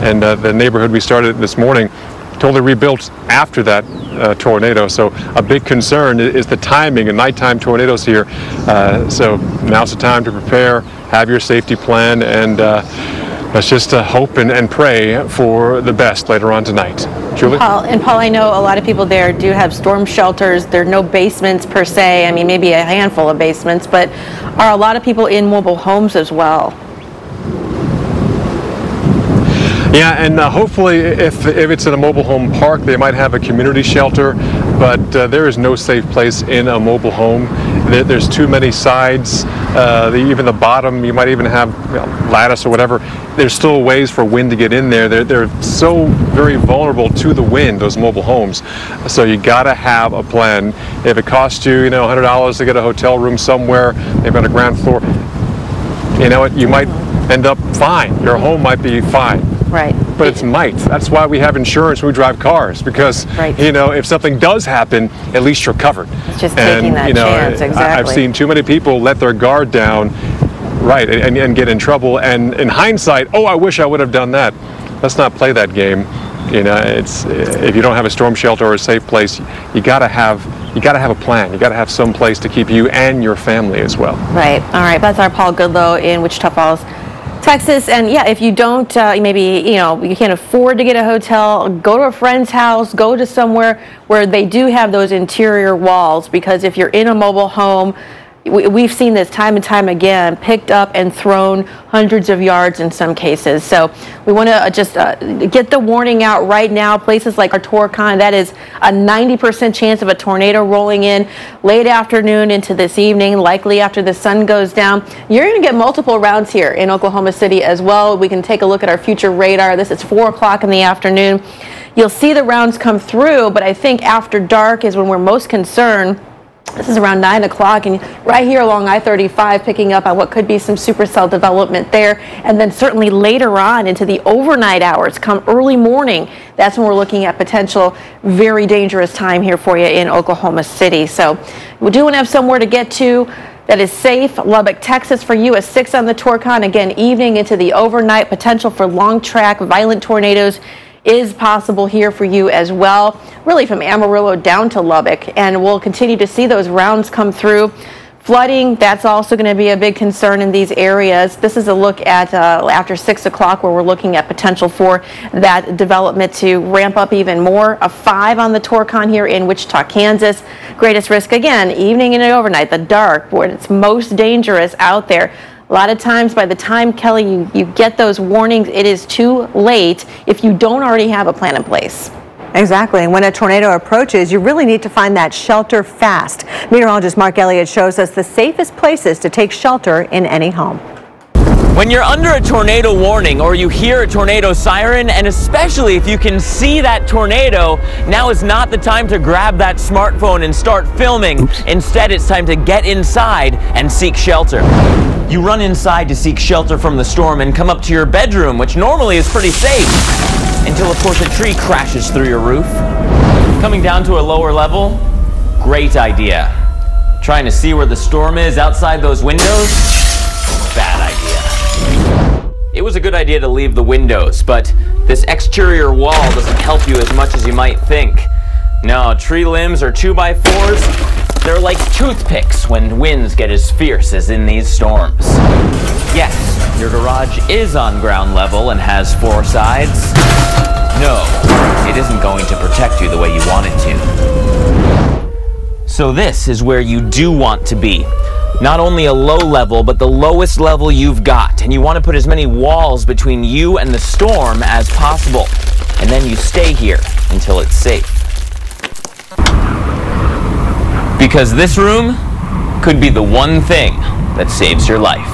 And the neighborhood we started this morning totally rebuilt after that tornado. So a big concern is the timing of nighttime tornadoes here. So now's the time to prepare, have your safety plan, and let's just hope and pray for the best later on tonight. Julie? Paul, I know a lot of people there do have storm shelters. There are no basements per se. I mean, maybe a handful of basements, but are a lot of people in mobile homes as well? Yeah, and hopefully if it's in a mobile home park, they might have a community shelter, but there is no safe place in a mobile home. There's too many sides, even the bottom, you might even have lattice or whatever. There's still ways for wind to get in there. They're so very vulnerable to the wind, those mobile homes. So you gotta have a plan. If it costs you, $100 to get a hotel room somewhere, maybe on a ground floor, you know what, you might end up fine. Your home might be fine. Right. But it's might. That's why we have insurance when we drive cars, because, you know, if something does happen, at least you're covered. It's just taking that chance, exactly. I've seen too many people let their guard down, right, and get in trouble. And in hindsight, oh, I wish I would have done that. Let's not play that game. You know, it's if you don't have a storm shelter or a safe place, you gotta have a plan. You gotta have some place to keep you and your family as well. Right. All right. That's our Paul Goodlow in Wichita Falls, Texas. And yeah, if you don't, maybe, you know, you can't afford to get a hotel, go to a friend's house, go to somewhere where they do have those interior walls, because if you're in a mobile home, we've seen this time and time again, picked up and thrown hundreds of yards in some cases. So we want to just get the warning out right now. Places like our Torcon, that is a 90% chance of a tornado rolling in late afternoon into this evening, likely after the sun goes down. You're going to get multiple rounds here in Oklahoma City as well. We can take a look at our future radar. This is 4 o'clock in the afternoon. You'll see the rounds come through, but I think after dark is when we're most concerned. This is around 9 o'clock, and right here along I-35, picking up on what could be some supercell development there. And then certainly later on into the overnight hours, come early morning, that's when we're looking at potential very dangerous time here for you in Oklahoma City. So we do want to have somewhere to get to that is safe. Lubbock, Texas for you, a 6 on the Torcon. Again, evening into the overnight, potential for long track, violent tornadoes is possible here for you as well, really from Amarillo down to Lubbock, and we'll continue to see those rounds come through. Flooding, that's also going to be a big concern in these areas. This is a look at after 6 o'clock, where we're looking at potential for that development to ramp up even more. A 5 on the Torcon here in Wichita, Kansas. Greatest risk, again, evening and overnight, the dark, where it's most dangerous out there. A lot of times, by the time, Kelly, you get those warnings, it is too late if you don't already have a plan in place. Exactly. And when a tornado approaches, you really need to find that shelter fast. Meteorologist Mark Elliott shows us the safest places to take shelter in any home. When you're under a tornado warning or you hear a tornado siren, and especially if you can see that tornado, now is not the time to grab that smartphone and start filming. Instead, it's time to get inside and seek shelter. You run inside to seek shelter from the storm and come up to your bedroom, which normally is pretty safe, until of course a tree crashes through your roof. Coming down to a lower level, great idea. Trying to see where the storm is outside those windows, bad idea. It was a good idea to leave the windows, but this exterior wall doesn't help you as much as you might think. No, tree limbs or 2x4s, they're like toothpicks when winds get as fierce as in these storms. Yes, your garage is on ground level and has 4 sides. No, it isn't going to protect you the way you want it to. So this is where you do want to be. Not only a low level, but the lowest level you've got. And you want to put as many walls between you and the storm as possible. And then you stay here until it's safe. Because this room could be the one thing that saves your life.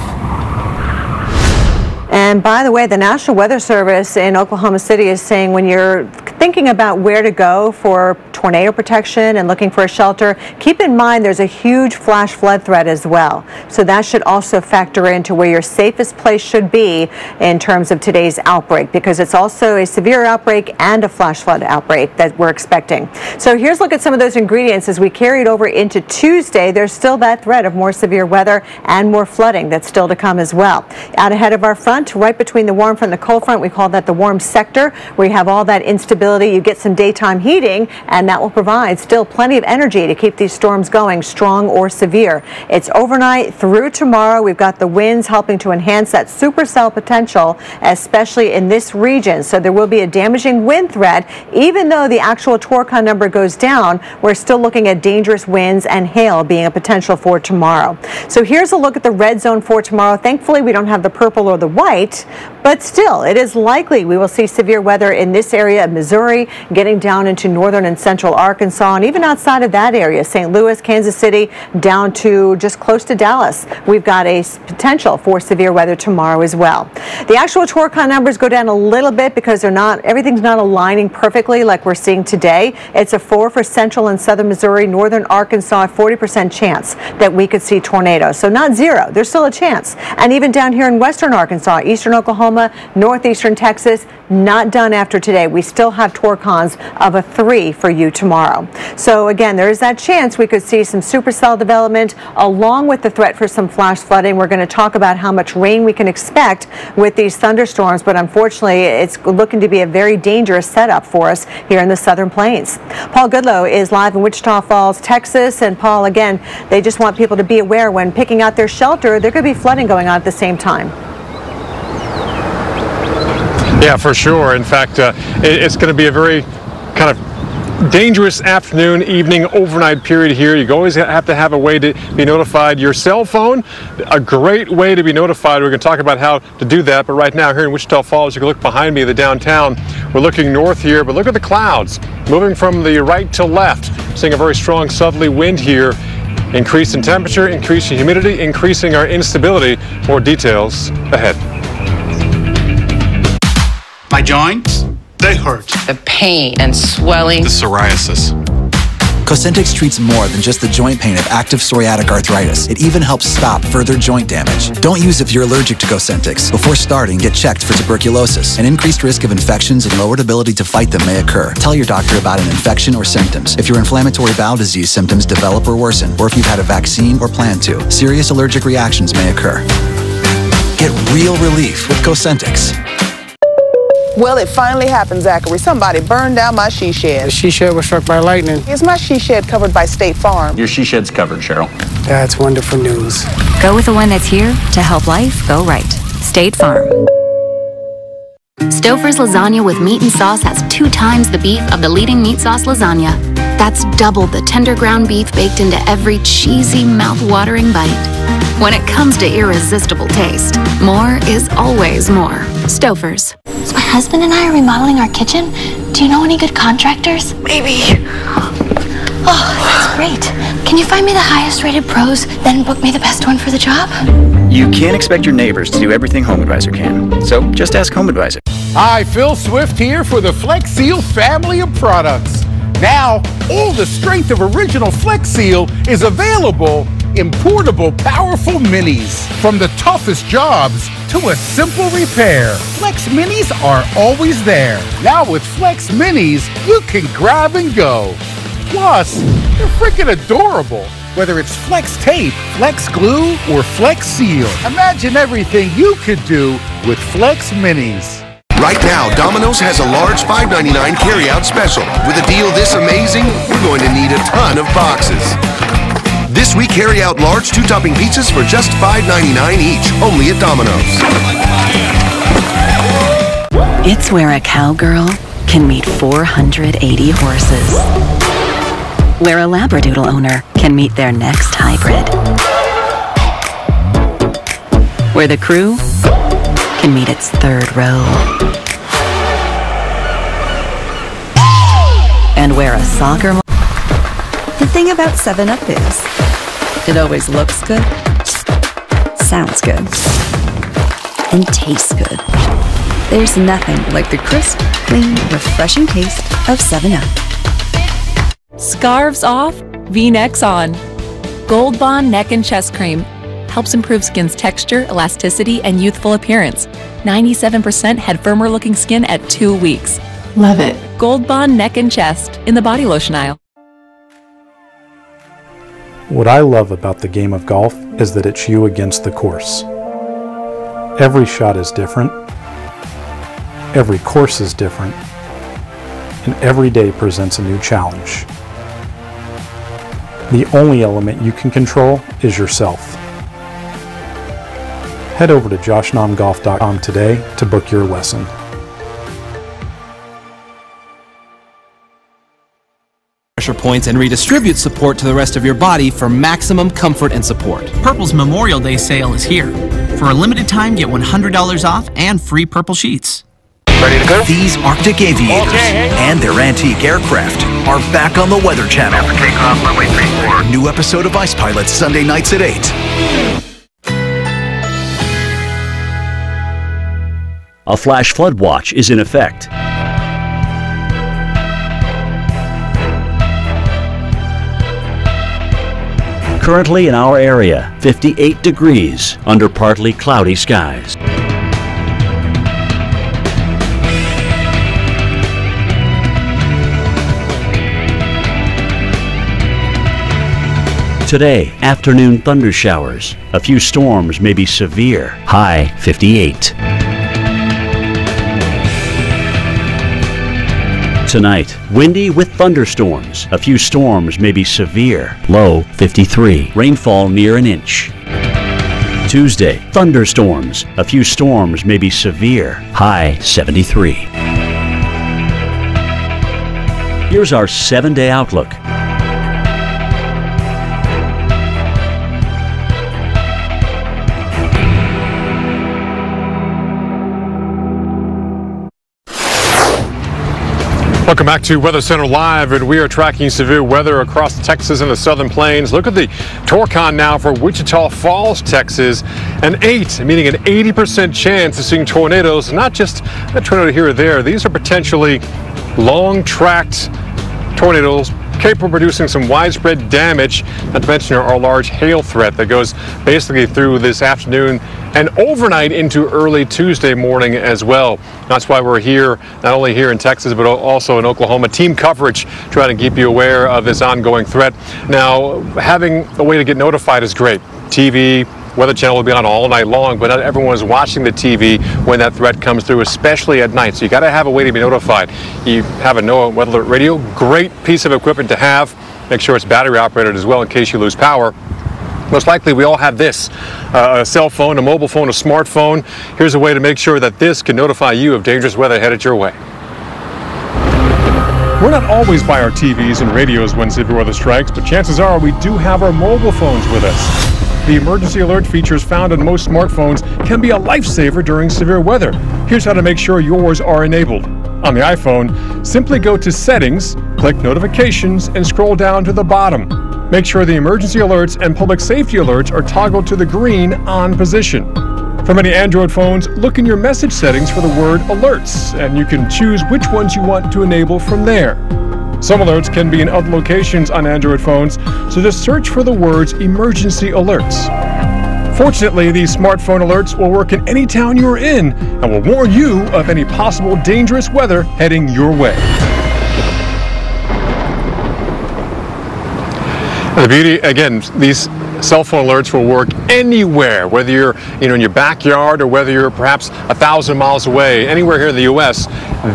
And by the way, the National Weather Service in Oklahoma City is saying when you're thinking about where to go for tornado protection and looking for a shelter, keep in mind there's a huge flash flood threat as well. So that should also factor into where your safest place should be in terms of today's outbreak, because it's also a severe outbreak and a flash flood outbreak that we're expecting. So here's a look at some of those ingredients as we carry it over into Tuesday. There's still that threat of more severe weather and more flooding that's still to come as well. Out ahead of our front, right between the warm front and the cold front, we call that the warm sector, where you have all that instability. You get some daytime heating, and that will provide still plenty of energy to keep these storms going, strong or severe. It's overnight through tomorrow. We've got the winds helping to enhance that supercell potential, especially in this region. So there will be a damaging wind threat. Even though the actual Torcon number goes down, we're still looking at dangerous winds and hail being a potential for tomorrow. So here's a look at the red zone for tomorrow. Thankfully, we don't have the purple or the white, but still, it is likely we will see severe weather in this area of Missouri Missouri, getting down into northern and central Arkansas, and even outside of that area, St. Louis, Kansas City, down to just close to Dallas. We've got a potential for severe weather tomorrow as well. The actual torque count numbers go down a little bit because everything's not aligning perfectly like we're seeing today. It's a 4 for central and southern Missouri, northern Arkansas, 40% chance that we could see tornadoes. So not zero, there's still a chance. And even down here in western Arkansas, eastern Oklahoma, northeastern Texas, not done after today. We still have torcons of a 3 for you tomorrow. So again, there is that chance we could see some supercell development along with the threat for some flash flooding. We're going to talk about how much rain we can expect with these thunderstorms, but unfortunately it's looking to be a very dangerous setup for us here in the southern plains. Paul Goodlow is live in Wichita Falls, Texas. And Paul, again, they just want people to be aware when picking out their shelter, there could be flooding going on at the same time. Yeah, for sure. In fact, it's going to be a very kind of dangerous afternoon, evening, overnight period here. You always have to have a way to be notified. Your cell phone, a great way to be notified. We're going to talk about how to do that. But right now here in Wichita Falls, you can look behind me, the downtown. We're looking north here, but look at the clouds moving from the right to left. Seeing a very strong southerly wind here. Increase in temperature, increase in humidity, increasing our instability. More details ahead. My joints, they hurt. The pain and swelling. The psoriasis. Cosentyx treats more than just the joint pain of active psoriatic arthritis. It even helps stop further joint damage. Don't use if you're allergic to Cosentyx. Before starting, get checked for tuberculosis. An increased risk of infections and lowered ability to fight them may occur. Tell your doctor about an infection or symptoms. If your inflammatory bowel disease symptoms develop or worsen, or if you've had a vaccine or plan to, serious allergic reactions may occur. Get real relief with Cosentyx. Well, it finally happened, Zachary. Somebody burned down my she shed. The she shed was struck by lightning. Is my she shed covered by State Farm? Your she shed's covered, Cheryl. That's wonderful news. Go with the one that's here to help life go right. State Farm. Stouffer's lasagna with meat and sauce has 2 times the beef of the leading meat sauce lasagna. That's double the tender ground beef baked into every cheesy, mouth-watering bite. When it comes to irresistible taste, more is always more. Stouffer's. My husband and I are remodeling our kitchen. Do you know any good contractors? Maybe. Oh, that's great. Can you find me the highest rated pros, then book me the best one for the job? You can't expect your neighbors to do everything HomeAdvisor can. So just ask HomeAdvisor. Hi, Phil Swift here for the Flex Seal family of products. Now, all the strength of original Flex Seal is available in portable, powerful minis. From the toughest jobs to a simple repair, Flex Minis are always there. Now with Flex Minis, you can grab and go. Plus, they're freaking adorable. Whether it's Flex Tape, Flex Glue, or Flex Seal, imagine everything you could do with Flex Minis. Right now, Domino's has a large $5.99 carry-out special. With a deal this amazing, we're going to need a ton of boxes. This week, carry out large 2-topping pizzas for just $5.99 each, only at Domino's. It's where a cowgirl can meet 480 horses. Where a Labradoodle owner can meet their next hybrid. Where the crew can meet its third row. And where a soccer... The thing about 7-Up is, it always looks good, sounds good, and tastes good. There's nothing like the crisp, clean, refreshing taste of 7-Up. Scarves off, V-necks on. Gold Bond Neck and Chest Cream helps improve skin's texture, elasticity, and youthful appearance. 97% had firmer looking skin at 2 weeks. Love it. Gold Bond Neck and Chest in the body lotion aisle. What I love about the game of golf is that it's you against the course. Every shot is different, every course is different, and every day presents a new challenge. The only element you can control is yourself. Head over to joshnomgolf.com today to book your lesson. Pressure points and redistribute support to the rest of your body for maximum comfort and support. Purple's Memorial Day sale is here. For a limited time, get $100 off and free Purple sheets. Ready to go? These Arctic aviators and their antique aircraft are back on the Weather Channel. Takeoff, runway 34. New episode of Ice Pilots, Sunday nights at 8. A flash flood watch is in effect. Currently in our area, 58 degrees under partly cloudy skies. Today, afternoon thunder showers. A few storms may be severe. High 58. Tonight, windy with thunderstorms. A few storms may be severe. Low 53. Rainfall near an inch. Tuesday, thunderstorms. A few storms may be severe. High 73. Here's our 7-day outlook. Welcome back to Weather Center Live, and we are tracking severe weather across Texas and the southern plains. Look at the Torcon now for Wichita Falls, Texas. An 8, meaning an 80% chance of seeing tornadoes, not just a tornado here or there. These are potentially long-tracked tornadoes capable of producing some widespread damage, not to mention our large hail threat that goes basically through this afternoon and overnight into early Tuesday morning as well. That's why we're here, not only here in Texas, but also in Oklahoma. Team coverage trying to keep you aware of this ongoing threat. Now, having a way to get notified is great. TV, Weather Channel will be on all night long, but not everyone is watching the TV when that threat comes through, especially at night. So you got to have a way to be notified. You have a NOAA Weather Alert radio, great piece of equipment to have. Make sure it's battery operated as well in case you lose power. Most likely we all have this, a cell phone, a mobile phone, a smartphone. Here's a way to make sure that this can notify you of dangerous weather headed your way. We're not always by our TVs and radios when severe weather strikes, but chances are we do have our mobile phones with us. The emergency alert features found on most smartphones can be a lifesaver during severe weather. Here's how to make sure yours are enabled. On the iPhone, simply go to Settings, click Notifications, and scroll down to the bottom. Make sure the emergency alerts and public safety alerts are toggled to the green on position. For many Android phones, look in your message settings for the word Alerts, and you can choose which ones you want to enable from there. Some alerts can be in other locations on Android phones, so just search for the words Emergency Alerts. Fortunately, these smartphone alerts will work in any town you're in and will warn you of any possible dangerous weather heading your way. The beauty, again, these cell phone alerts will work anywhere, whether you're in your backyard or whether you're perhaps 1,000 miles away, anywhere here in the U.S.,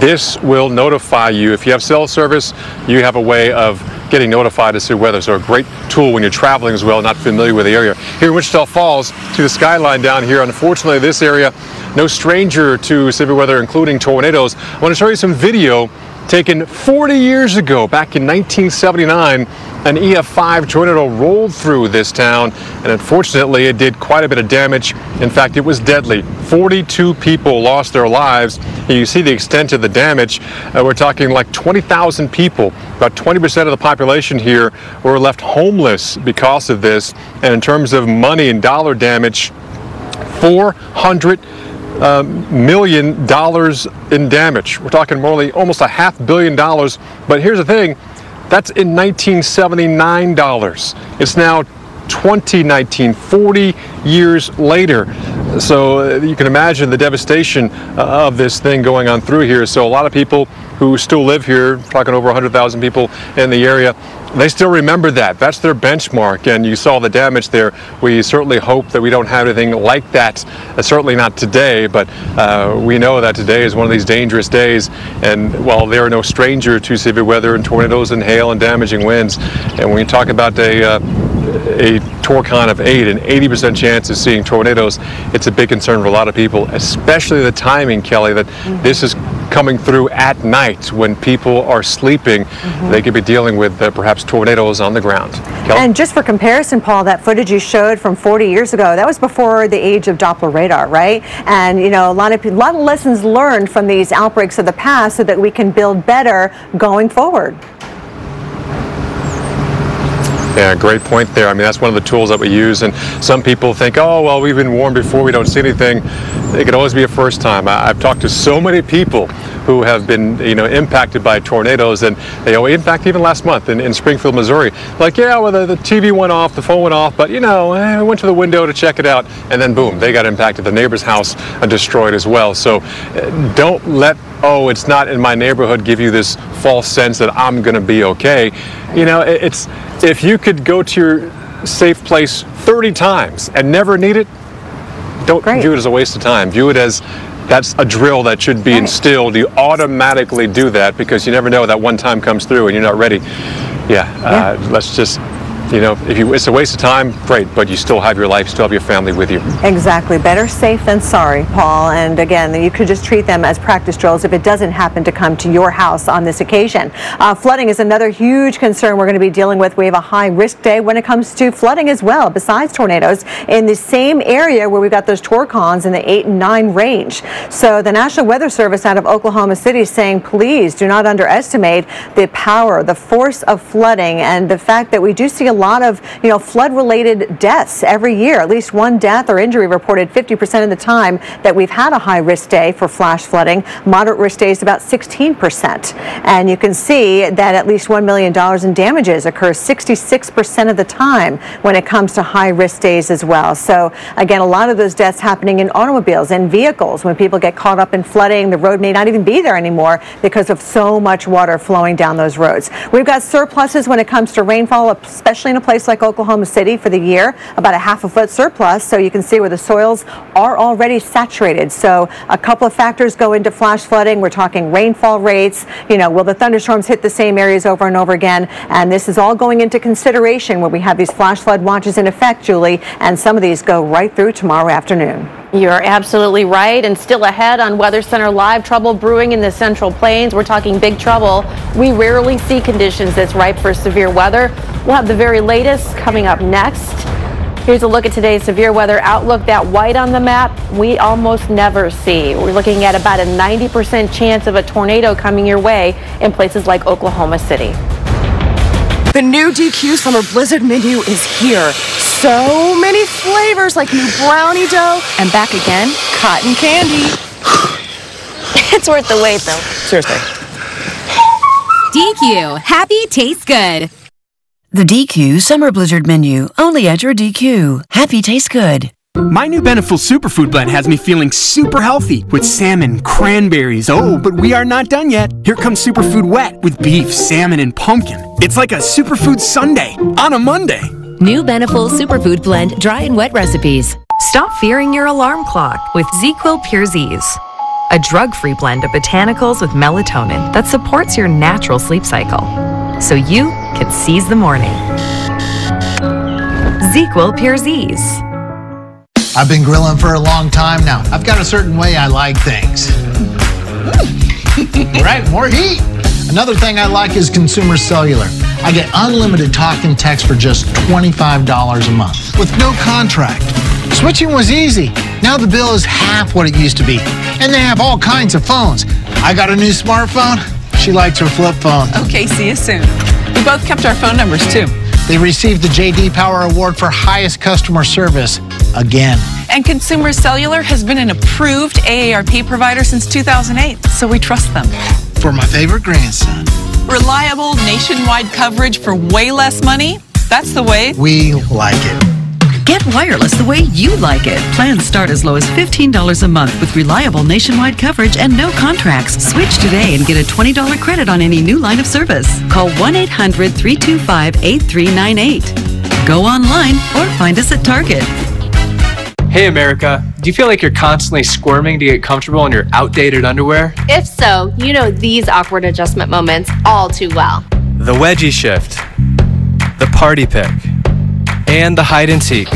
this will notify you. If you have cell service, you have a way of getting notified as to weather. So a great tool when you're traveling as well, not familiar with the area. Here in Wichita Falls, to the skyline down here, unfortunately this area, no stranger to severe weather, including tornadoes. I want to show you some video taken 40 years ago, back in 1979. An EF5 tornado rolled through this town, and unfortunately it did quite a bit of damage. In fact, it was deadly. 42 people lost their lives. And you see the extent of the damage. We're talking like 20,000 people. About 20% of the population here were left homeless because of this. And in terms of money and dollar damage, $400 million in damage. We're talking almost $500 million. But here's the thing. That's in 1979 dollars. It's now 2019, 40 years later. So you can imagine the devastation of this thing going on through here. So a lot of people who still live here, talking over 100,000 people in the area, they still remember that. That's their benchmark, and you saw the damage there. We certainly hope that we don't have anything like that. Certainly not today, but we know that today is one of these dangerous days, and while they are no stranger to severe weather and tornadoes and hail and damaging winds, and when you talk about a Torcon of 8, an 80% chance of seeing tornadoes, it's a big concern for a lot of people, especially the timing, Kelly, that this is coming through at night when people are sleeping. They could be dealing with perhaps tornadoes on the ground. Kelly? And just for comparison, Paul, that footage you showed from 40 years ago, that was before the age of Doppler radar, right? And, you know, a lot of lessons learned from these outbreaks of the past so that we can build better going forward. Yeah, great point there. I mean, that's one of the tools that we use, and some people think, oh, well, we've been warned before, we don't see anything. It could always be a first time. I've talked to so many people who have been, you know, impacted by tornadoes, and in fact, even last month in Springfield, Missouri, like, yeah, well, the TV went off, the phone went off, but, you know, I went to the window to check it out, and then boom, they got impacted. The neighbor's house destroyed as well. So don't let, oh, it's not in my neighborhood, give you this false sense that I'm going to be okay. You know, it's, if you could go to your safe place 30 times and never need it, don't view it as a waste of time. View it as that's a drill that should be instilled. You automatically do that because you never know that one time comes through and you're not ready. Let's just, you know, if it's a waste of time, great, but you still have your life, still have your family with you. Exactly. Better safe than sorry, Paul. And again, you could just treat them as practice drills if it doesn't happen to come to your house on this occasion. Flooding is another huge concern we're going to be dealing with. We have a high risk day when it comes to flooding as well, besides tornadoes, in the same area where we've got those torcons in the 8 and 9 range. So the National Weather Service out of Oklahoma City is saying, please do not underestimate the power, the force of flooding, and the fact that we do see a lot of, you know, flood-related deaths every year. At least one death or injury reported 50% of the time that we've had a high-risk day for flash flooding. Moderate risk days about 16%. And you can see that at least $1 million in damages occurs 66% of the time when it comes to high-risk days as well. So again, a lot of those deaths happening in automobiles and vehicles. When people get caught up in flooding, the road may not even be there anymore because of so much water flowing down those roads. We've got surpluses when it comes to rainfall, especially in a place like Oklahoma City for the year, about a half a foot surplus. So you can see where the soils are already saturated. So a couple of factors go into flash flooding. We're talking rainfall rates. You know, will the thunderstorms hit the same areas over and over again? And this is all going into consideration when we have these flash flood watches in effect, Julie, and some of these go right through tomorrow afternoon. You're absolutely right, and still ahead on Weather Center Live, trouble brewing in the Central Plains. We're talking big trouble. We rarely see conditions that's ripe for severe weather. We'll have the very latest coming up next. Here's a look at today's severe weather outlook. That white on the map, we almost never see. We're looking at about a 90% chance of a tornado coming your way in places like Oklahoma City. The new DQ Summer Blizzard menu is here. So many flavors like new brownie dough and back again, cotton candy. It's worth the wait, though. Seriously. DQ, happy tastes good. The DQ Summer Blizzard menu, only at your DQ. Happy tastes good. My new Beneful Superfood Blend has me feeling super healthy with salmon, cranberries. Oh, but we are not done yet. Here comes Superfood Wet with beef, salmon, and pumpkin. It's like a superfood sundae on a Monday. New Beneful Superfood Blend dry and wet recipes. Stop fearing your alarm clock with ZzzQuil Pure Z's, a drug-free blend of botanicals with melatonin that supports your natural sleep cycle, so you can seize the morning. ZzzQuil Pure Z's. I've been grilling for a long time now. I've got a certain way I like things. Right, more heat. Another thing I like is Consumer Cellular. I get unlimited talk and text for just $25 a month with no contract. Switching was easy. Now the bill is half what it used to be. And they have all kinds of phones. I got a new smartphone. She likes her flip phone. Okay, see you soon. We both kept our phone numbers too. They received the J.D. Power Award for highest customer service again. And Consumer Cellular has been an approved AARP provider since 2008, so we trust them. For my favorite grandson. Reliable nationwide coverage for way less money? That's the way we like it. Get wireless the way you like it. Plans start as low as $15 a month with reliable nationwide coverage and no contracts. Switch today and get a $20 credit on any new line of service. Call 1-800-325-8398. Go online or find us at Target. Hey America, do you feel like you're constantly squirming to get comfortable in your outdated underwear? If so, you know these awkward adjustment moments all too well. The wedgie shift, the party pick, and the hide and seek.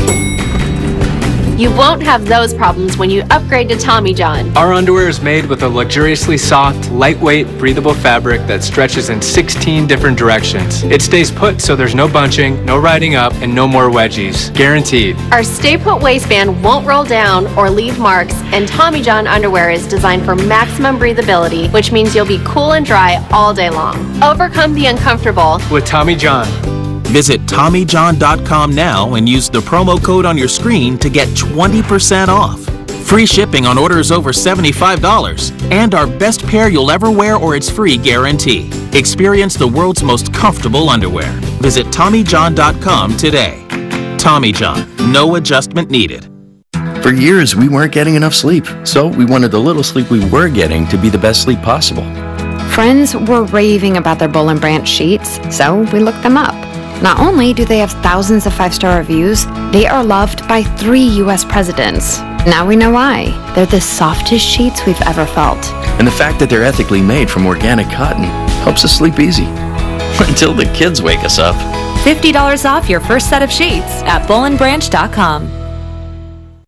You won't have those problems when you upgrade to Tommy John. Our underwear is made with a luxuriously soft, lightweight, breathable fabric that stretches in 16 different directions. It stays put so there's no bunching, no riding up, and no more wedgies. Guaranteed. Our stay put waistband won't roll down or leave marks, and Tommy John underwear is designed for maximum breathability, which means you'll be cool and dry all day long. Overcome the uncomfortable with Tommy John. Visit TommyJohn.com now and use the promo code on your screen to get 20% off. Free shipping on orders over $75 and our best pair you'll ever wear or it's free guarantee. Experience the world's most comfortable underwear. Visit TommyJohn.com today. Tommy John, no adjustment needed. For years, we weren't getting enough sleep, so we wanted the little sleep we were getting to be the best sleep possible. Friends were raving about their Boll & Branch sheets, so we looked them up. Not only do they have thousands of 5-star reviews, they are loved by 3 U.S. presidents. Now we know why. They're the softest sheets we've ever felt. And the fact that they're ethically made from organic cotton helps us sleep easy. Until the kids wake us up. $50 off your first set of sheets at bollandbranch.com.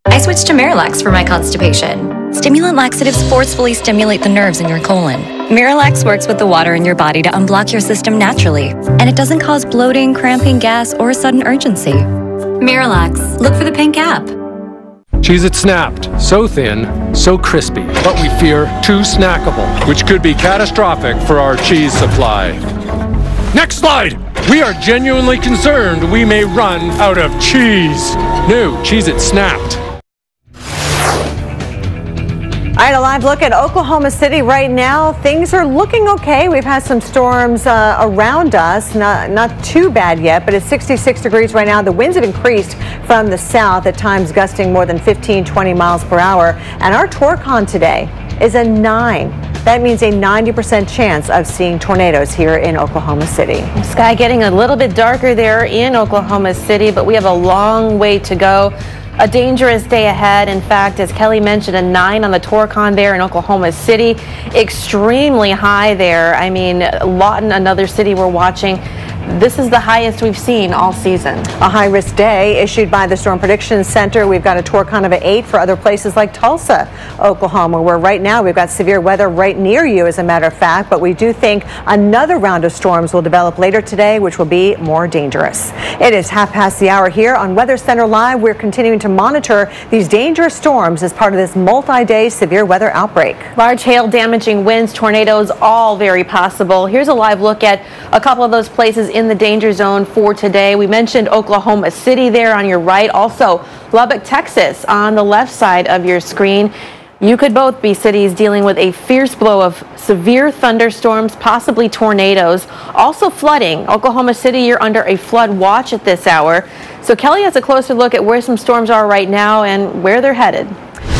I switched to Miralax for my constipation. Stimulant laxatives forcefully stimulate the nerves in your colon. Miralax works with the water in your body to unblock your system naturally, and it doesn't cause bloating, cramping, gas, or sudden urgency. Miralax. Look for the pink app. Cheez-It Snapped. So thin, so crispy, but we fear too snackable, which could be catastrophic for our cheese supply. Next slide! We are genuinely concerned we may run out of cheese. New Cheez-It Snapped. All right, a live look at Oklahoma City right now. Things are looking okay. We've had some storms around us, not too bad yet, but it's 66 degrees right now. The winds have increased from the south, at times gusting more than 15, 20 miles per hour. And our Torcon today is a 9. That means a 90% chance of seeing tornadoes here in Oklahoma City. Sky getting a little bit darker there in Oklahoma City, but we have a long way to go. A dangerous day ahead. In fact, as Kelly mentioned, a 9 on the Torcon there in Oklahoma City. Extremely high there. I mean, Lawton, another city we're watching. This is the highest we've seen all season. A high-risk day issued by the Storm Prediction Center. We've got a Torcon of an 8 for other places like Tulsa, Oklahoma, where right now we've got severe weather right near you, as a matter of fact. But we do think another round of storms will develop later today, which will be more dangerous. It is 1:30 here on Weather Center Live. We're continuing to monitor these dangerous storms as part of this multi-day severe weather outbreak. Large hail, damaging winds, tornadoes, all very possible. Here's a live look at a couple of those places in the danger zone for today. We mentioned Oklahoma City there on your right, also Lubbock, Texas on the left side of your screen. You could both be cities dealing with a fierce blow of severe thunderstorms, possibly tornadoes, also flooding. Oklahoma City, you're under a flood watch at this hour. So Kelly has a closer look at where some storms are right now and where they're headed.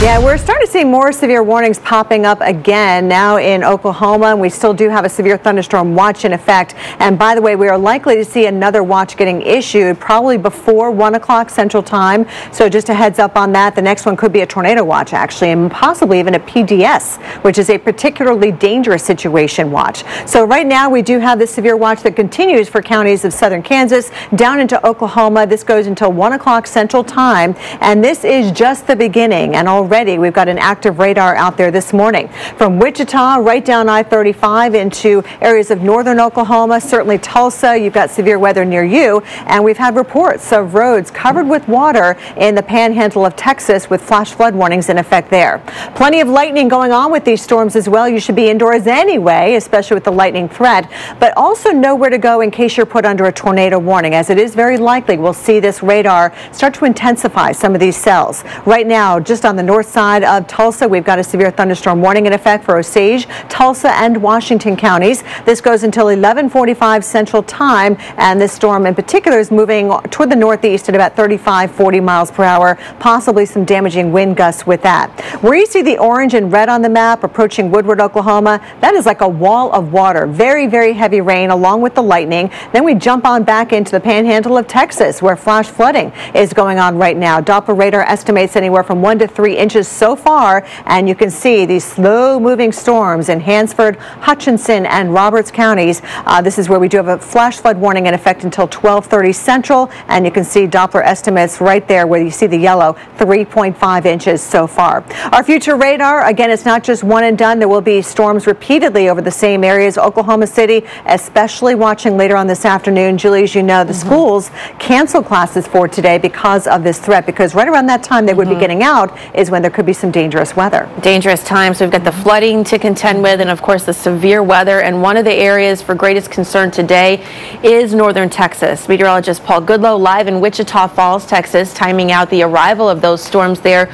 Yeah, we're starting to see more severe warnings popping up again now in Oklahoma. We still do have a severe thunderstorm watch in effect. And by the way, we are likely to see another watch getting issued probably before 1 o'clock Central Time. So just a heads up on that. The next one could be a tornado watch, actually, and possibly even a PDS, which is a particularly dangerous situation watch. So right now we do have this severe watch that continues for counties of southern Kansas down into Oklahoma. This goes until 1 o'clock Central Time. And this is just the beginning. And already we've got an active radar out there this morning. From Wichita right down I-35 into areas of northern Oklahoma, certainly Tulsa, you've got severe weather near you. And we've had reports of roads covered with water in the panhandle of Texas with flash flood warnings in effect there. Plenty of lightning going on with these storms as well. You should be indoors anyway, especially with the lightning threat, but also know where to go in case you're put under a tornado warning, as it is very likely we'll see this radar start to intensify some of these cells. Right now, just on the north side of Tulsa, we've got a severe thunderstorm warning in effect for Osage, Tulsa, and Washington counties. This goes until 11:45 Central Time, and this storm in particular is moving toward the northeast at about 35-40 miles per hour, possibly some damaging wind gusts with that. Where you see the orange and red on the map approaching Woodward, Oklahoma, that is like a wall of water. Very, very heavy rain along with the lightning. Then we jump on back into the panhandle of Texas, where flash flooding is going on right now. Doppler radar estimates anywhere from 1 to 3 inches inches so far, and you can see these slow-moving storms in Hansford, Hutchinson, and Roberts counties. This is where we do have a flash flood warning in effect until 12:30 Central, and you can see Doppler estimates right there where you see the yellow, 3.5 inches so far. Our future radar, again, it's not just one and done. There will be storms repeatedly over the same areas. Oklahoma City, especially watching later on this afternoon. Julie, as you know, the schools canceled classes for today because of this threat, because right around that time they would be getting out is when there could be some dangerous weather. Dangerous times. We've got the flooding to contend with and, of course, the severe weather. And one of the areas for greatest concern today is northern Texas. Meteorologist Paul Goodlow live in Wichita Falls, Texas, timing out the arrival of those storms there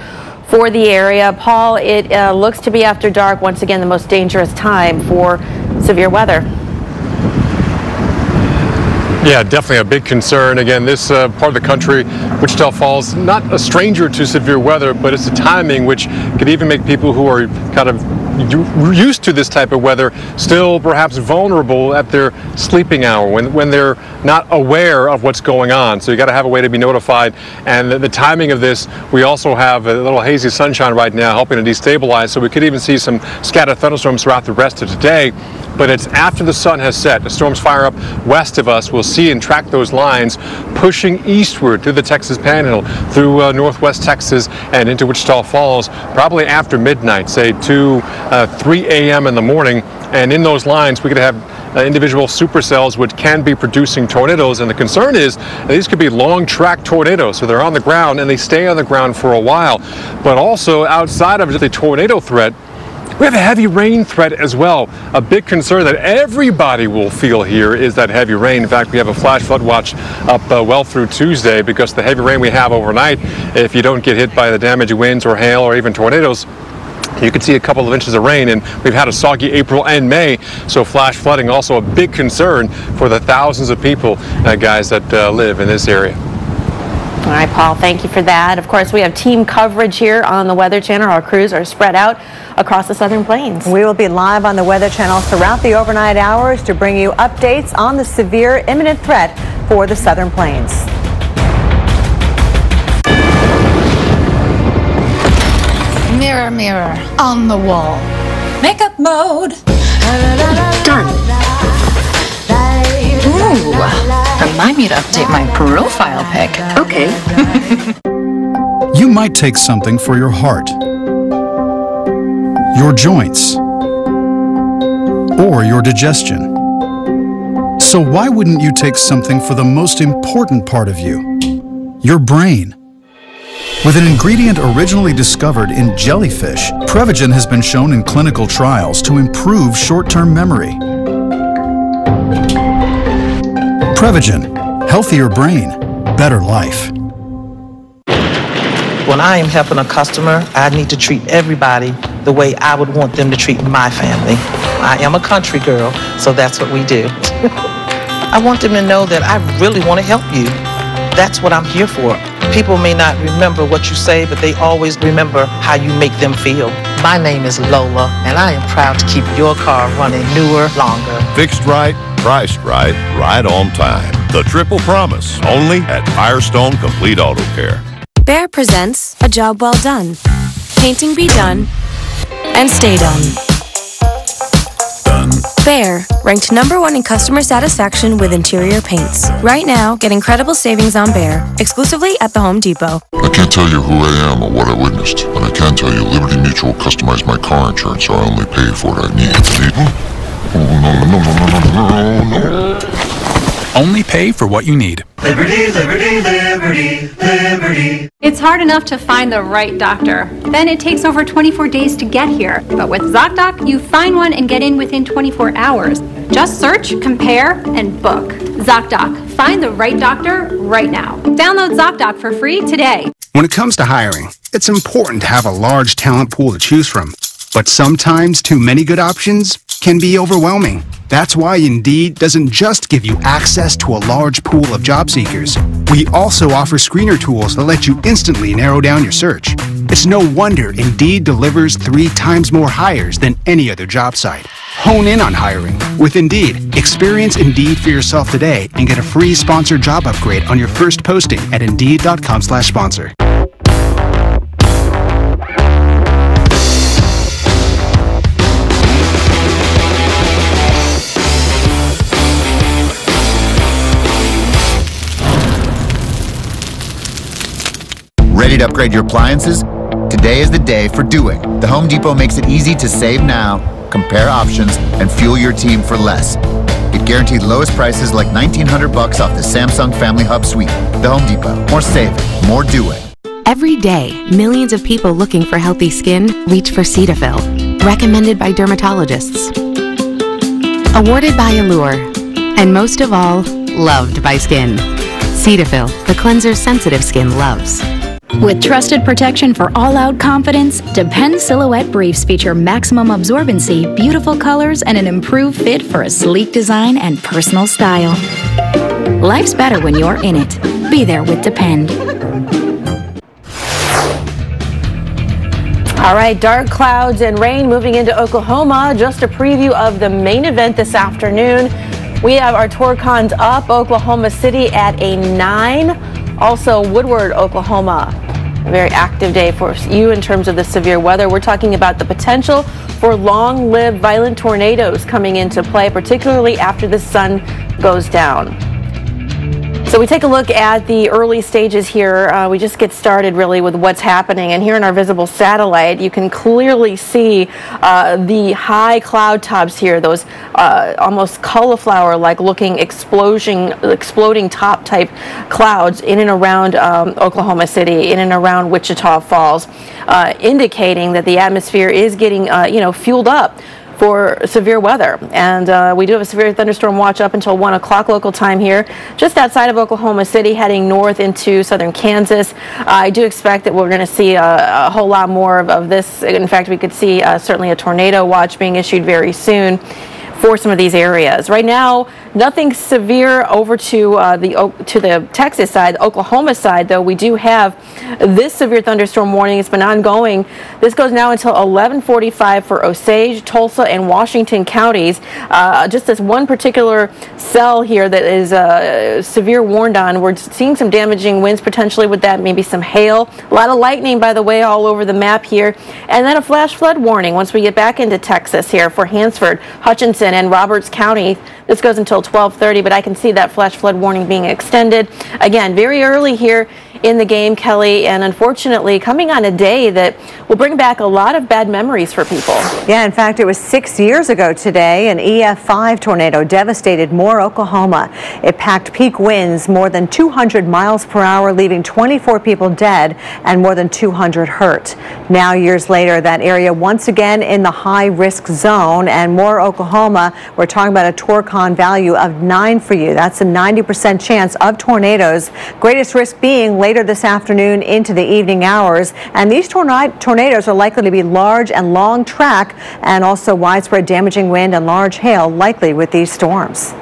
for the area. Paul, it looks to be after dark, once again, the most dangerous time for severe weather. Yeah, definitely a big concern. Again, this part of the country, Wichita Falls, not a stranger to severe weather, but it's the timing which could even make people who are kind of used to this type of weather still perhaps vulnerable at their sleeping hour when they're not aware of what's going on. So you got to have a way to be notified. And the timing of this, we also have a little hazy sunshine right now helping to destabilize. So we could even see some scattered thunderstorms throughout the rest of today. But it's after the sun has set. The storms fire up west of us. We'll see and track those lines pushing eastward through the Texas Panhandle, through northwest Texas and into Wichita Falls, probably after midnight, say 3 a.m. in the morning. And in those lines, we could have individual supercells which can be producing tornadoes. And the concern is these could be long track tornadoes. So they're on the ground and they stay on the ground for a while. But also outside of the tornado threat, we have a heavy rain threat as well. A big concern that everybody will feel here is that heavy rain. In fact, we have a flash flood watch up well through Tuesday because the heavy rain we have overnight, if you don't get hit by the damaging winds or hail or even tornadoes, you can see a couple of inches of rain, and we've had a soggy April and May, so flash flooding also a big concern for the thousands of people, guys, that live in this area. All right, Paul, thank you for that. Of course, we have team coverage here on the Weather Channel. Our crews are spread out across the Southern Plains. We will be live on the Weather Channel throughout the overnight hours to bring you updates on the severe imminent threat for the Southern Plains. Mirror, mirror on the wall. Makeup mode. Done. Ooh, remind me to update my profile pic. Okay. You might take something for your heart, your joints, or your digestion. So why wouldn't you take something for the most important part of you, your brain? With an ingredient originally discovered in jellyfish, Prevagen has been shown in clinical trials to improve short-term memory. Prevagen, healthier brain, better life. When I am helping a customer, I need to treat everybody the way I would want them to treat my family. I am a country girl, so that's what we do. I want them to know that I really want to help you. That's what I'm here for. People may not remember what you say, but they always remember how you make them feel. My name is Lola, and I am proud to keep your car running newer, longer. Fixed right, priced right, right on time. The triple promise, only at Firestone Complete Auto Care. Behr presents A Job Well Done. Painting be done and stay done. Behr, ranked #1 in customer satisfaction with interior paints. Right now, get incredible savings on Behr, exclusively at the Home Depot. I can't tell you who I am or what I witnessed, but I can tell you Liberty Mutual customized my car insurance, so I only pay for what I need. No. Only pay for what you need. Liberty, liberty, liberty, liberty. It's hard enough to find the right doctor. Then it takes over 24 days to get here. But with ZocDoc, you find one and get in within 24 hours. Just search, compare, and book. ZocDoc. Find the right doctor right now. Download ZocDoc for free today. When it comes to hiring, it's important to have a large talent pool to choose from. But sometimes too many good options can be overwhelming. That's why Indeed doesn't just give you access to a large pool of job seekers. We also offer screener tools that let you instantly narrow down your search. It's no wonder Indeed delivers 3 times more hires than any other job site. Hone in on hiring with Indeed. Experience Indeed for yourself today and get a free sponsored job upgrade on your first posting at Indeed.com/sponsor. Ready to upgrade your appliances? Today is the day for doing. The Home Depot makes it easy to save now, compare options, and fuel your team for less. Get guaranteed lowest prices like $1,900 off the Samsung Family Hub Suite. The Home Depot. More saving, more doing. Every day, millions of people looking for healthy skin reach for Cetaphil, recommended by dermatologists, awarded by Allure, and most of all, loved by skin. Cetaphil, the cleanser sensitive skin loves. With trusted protection for all-out confidence, Depend Silhouette Briefs feature maximum absorbency, beautiful colors, and an improved fit for a sleek design and personal style. Life's better when you're in it. Be there with Depend. All right, dark clouds and rain moving into Oklahoma. Just a preview of the main event this afternoon. We have our Torcons up, Oklahoma City at a 9. Also, Woodward, Oklahoma. A very active day for you in terms of the severe weather. We're talking about the potential for long-lived violent tornadoes coming into play, particularly after the sun goes down. So we take a look at the early stages here. We just get started really with what's happening. And here in our visible satellite, you can clearly see the high cloud tops here, those almost cauliflower-like looking exploding top type clouds in and around Oklahoma City, in and around Wichita Falls, indicating that the atmosphere is getting, fueled up for severe weather. And we do have a severe thunderstorm watch up until 1 o'clock local time here, just outside of Oklahoma City, heading north into southern Kansas. I do expect that we're going to see a whole lot more of this. In fact, we could see certainly a tornado watch being issued very soon for some of these areas. Right now, nothing severe over to the Texas side. The Oklahoma side, though, we do have this severe thunderstorm warning. It's been ongoing. This goes now until 11:45 for Osage, Tulsa, and Washington counties. Just this one particular cell here that is severe warned on. We're seeing some damaging winds potentially with that, maybe some hail. A lot of lightning, by the way, all over the map here. And then a flash flood warning once we get back into Texas here for Hansford, Hutchinson, and Roberts County. This goes until 12:30, but I can see that flash flood warning being extended. Again, very early here in the game, Kelly, and unfortunately coming on a day that will bring back a lot of bad memories for people. Yeah, in fact, it was 6 years ago today an EF5 tornado devastated Moore, Oklahoma. It packed peak winds more than 200 miles per hour, leaving 24 people dead and more than 200 hurt. Now, years later, that area once again in the high-risk zone, and Moore, Oklahoma, we're talking about a Torcon value of 9 for you. That's a 90% chance of tornadoes. Greatest risk being later this afternoon into the evening hours. And these tornadoes are likely to be large and long track, and also widespread damaging wind and large hail likely with these storms.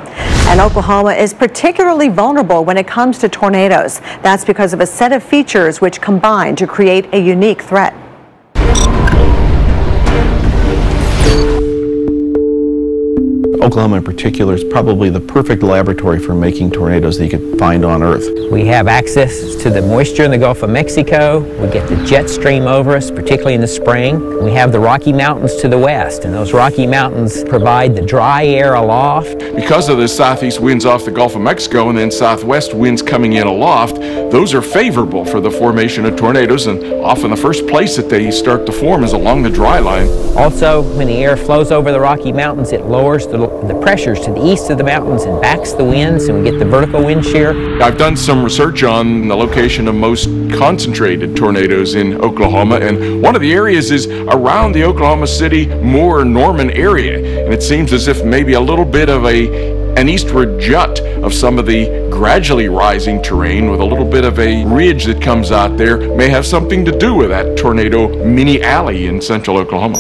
And Oklahoma is particularly vulnerable when it comes to tornadoes. That's because of a set of features which combine to create a unique threat. Oklahoma in particular is probably the perfect laboratory for making tornadoes that you could find on Earth. We have access to the moisture in the Gulf of Mexico. We get the jet stream over us, particularly in the spring. We have the Rocky Mountains to the west, and those Rocky Mountains provide the dry air aloft. Because of the southeast winds off the Gulf of Mexico and then southwest winds coming in aloft, those are favorable for the formation of tornadoes, and often the first place that they start to form is along the dry line. Also, when the air flows over the Rocky Mountains, it lowers the pressures to the east of the mountains and backs the winds, and we get the vertical wind shear. I've done some research on the location of most concentrated tornadoes in Oklahoma, and one of the areas is around the Oklahoma City, Moore, Norman area, and it seems as if maybe a little bit of an eastward jut of some of the gradually rising terrain with a little bit of a ridge that comes out there may have something to do with that tornado mini alley in central Oklahoma.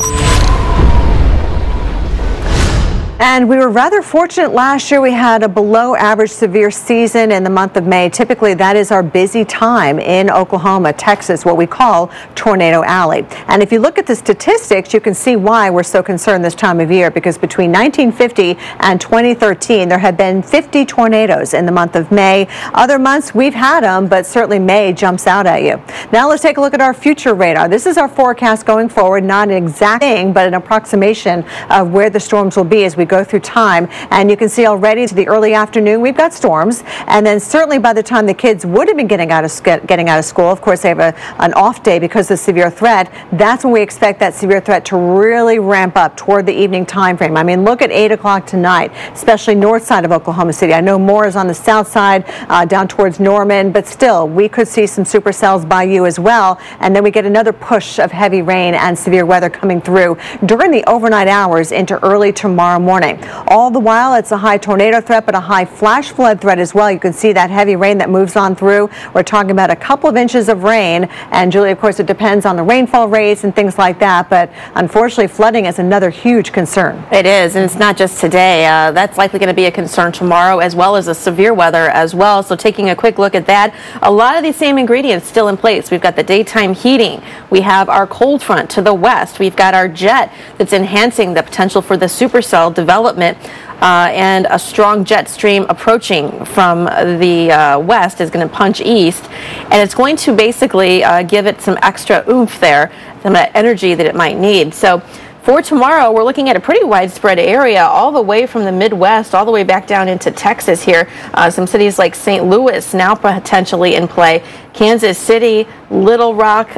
And we were rather fortunate last year. We had a below average severe season in the month of May. Typically, that is our busy time in Oklahoma, Texas, what we call Tornado Alley. And if you look at the statistics, you can see why we're so concerned this time of year, because between 1950 and 2013, there have been 50 tornadoes in the month of May. Other months, we've had them, but certainly May jumps out at you. Now let's take a look at our future radar. This is our forecast going forward, not an exact thing, but an approximation of where the storms will be as we go through time, and you can see already to the early afternoon we've got storms, and then certainly by the time the kids would have been getting out of school, of course they have an off day because of the severe threat. That's when we expect that severe threat to really ramp up toward the evening time frame. I mean, look at 8 o'clock tonight, especially north side of Oklahoma City. I know more is on the south side, down towards Norman, but still we could see some supercells by you as well, and then we get another push of heavy rain and severe weather coming through during the overnight hours into early tomorrow morning. All the while, it's a high tornado threat, but a high flash flood threat as well. You can see that heavy rain that moves on through. We're talking about a couple of inches of rain, and Julie, of course, it depends on the rainfall rates and things like that, but unfortunately flooding is another huge concern. It is, and it's not just today. That's likely going to be a concern tomorrow, as well as the severe weather as well. So taking a quick look at that, a lot of these same ingredients still in place. We've got the daytime heating. We have our cold front to the west. We've got our jet that's enhancing the potential for the supercell development. And a strong jet stream approaching from the west is going to punch east, and it's going to basically give it some extra oomph there, some energy that it might need. So for tomorrow, we're looking at a pretty widespread area all the way from the Midwest all the way back down into Texas here. Some cities like St. Louis now potentially in play, Kansas City, Little Rock,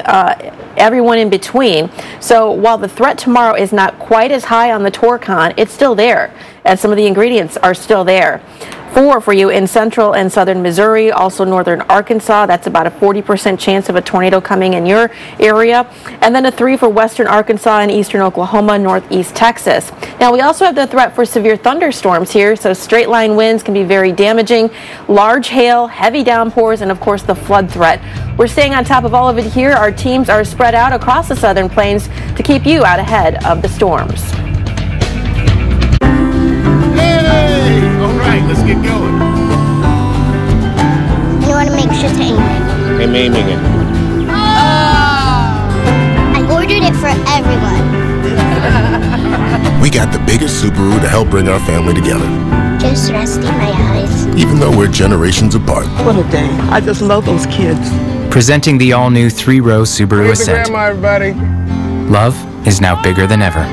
everyone in between. So while the threat tomorrow is not quite as high on the Torcon, it's still there, and some of the ingredients are still there. 4 for you in central and southern Missouri, also northern Arkansas. That's about a 40% chance of a tornado coming in your area. And then a 3 for western Arkansas and eastern Oklahoma, northeast Texas. Now, we also have the threat for severe thunderstorms here, so straight line winds can be very damaging, large hail, heavy downpours, and of course the flood threat. We're staying on top of all of it here. Our teams are spread out across the southern plains to keep you out ahead of the storms. All right, let's get going. You want to make sure to aim it. I'm aiming it. I ordered it for everyone. We got the biggest Subaru to help bring our family together. Just resting my eyes. Even though we're generations apart. What a day. I just love those kids. Presenting the all-new 3-row Subaru Here's Ascent. the grandma, everybody. Love is now bigger than ever.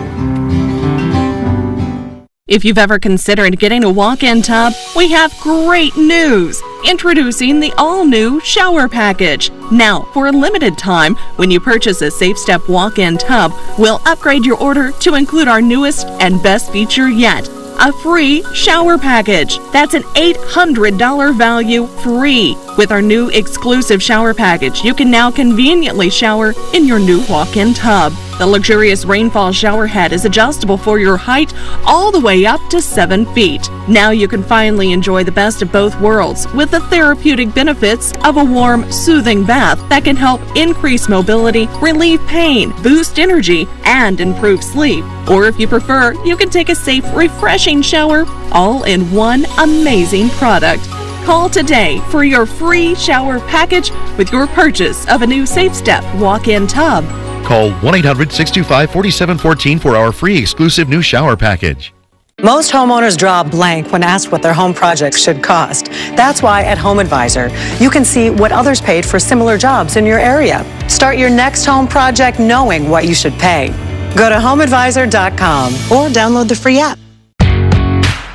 If you've ever considered getting a walk-in tub, we have great news! Introducing the all-new shower package. Now, for a limited time, when you purchase a Safe Step walk-in tub, we'll upgrade your order to include our newest and best feature yet, a free shower package. That's an $800 value free. With our new exclusive shower package, you can now conveniently shower in your new walk-in tub. The luxurious rainfall shower head is adjustable for your height all the way up to 7 feet. Now you can finally enjoy the best of both worlds with the therapeutic benefits of a warm, soothing bath that can help increase mobility, relieve pain, boost energy, and improve sleep. Or if you prefer, you can take a safe, refreshing shower all in one amazing product. Call today for your free shower package with your purchase of a new Safe Step walk-in tub. Call 1-800-625-4714 for our free exclusive new shower package. Most homeowners draw a blank when asked what their home projects should cost. That's why at Home Advisor, you can see what others paid for similar jobs in your area. Start your next home project knowing what you should pay. Go to homeadvisor.com or download the free app.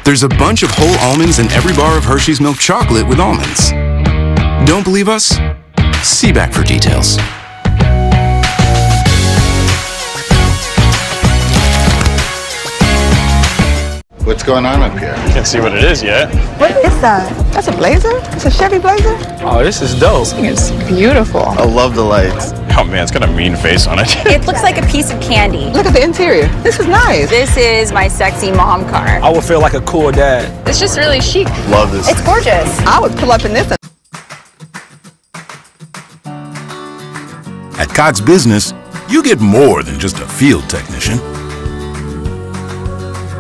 There's a bunch of whole almonds in every bar of Hershey's milk chocolate with almonds. Don't believe us? See back for details. What's going on up here? Can't see what it is yet. What is that? That's a Blazer? It's a Chevy Blazer? Oh, this is dope. It's beautiful. I love the lights. Oh man, it's got a mean face on it. It looks like a piece of candy. Look at the interior. This is nice. This is my sexy mom car. I would feel like a cool dad. It's just really chic. Love this. It's gorgeous. I would pull up in this. At Cox Business, you get more than just a field technician.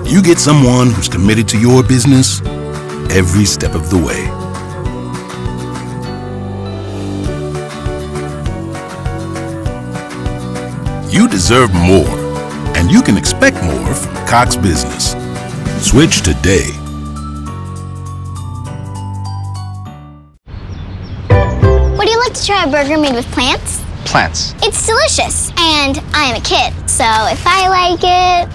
You get someone who's committed to your business every step of the way. You deserve more, and you can expect more from Cox Business. Switch today. Would you like to try a burger made with plants? Plants. It's delicious, and I am a kid, so if I like it...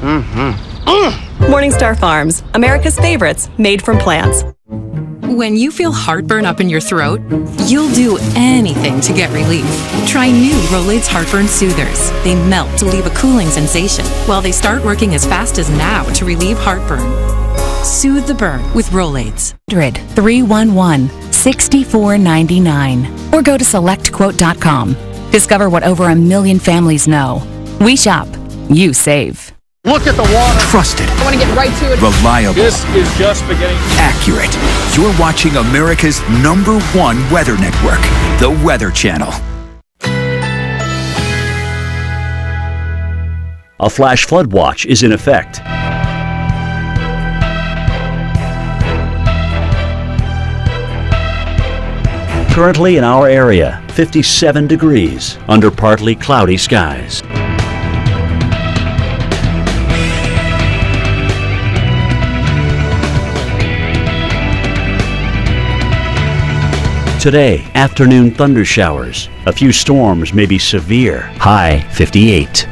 Morningstar Farms, America's favorites, made from plants. When you feel heartburn up in your throat, you'll do anything to get relief. Try new Rolaids Heartburn Soothers. They melt to leave a cooling sensation, while they start working as fast as now to relieve heartburn. Soothe the burn with Rolaids. 311-6499 or go to selectquote.com. Discover what over 1 million families know. We shop, you save. Look at the water. Trusted. I want to get right to it. Reliable. This is just beginning. Accurate. You're watching America's #1 weather network, the Weather Channel. A flash flood watch is in effect. Currently in our area, 57 degrees under partly cloudy skies. Today, afternoon thunder showers. A few storms may be severe. High 58.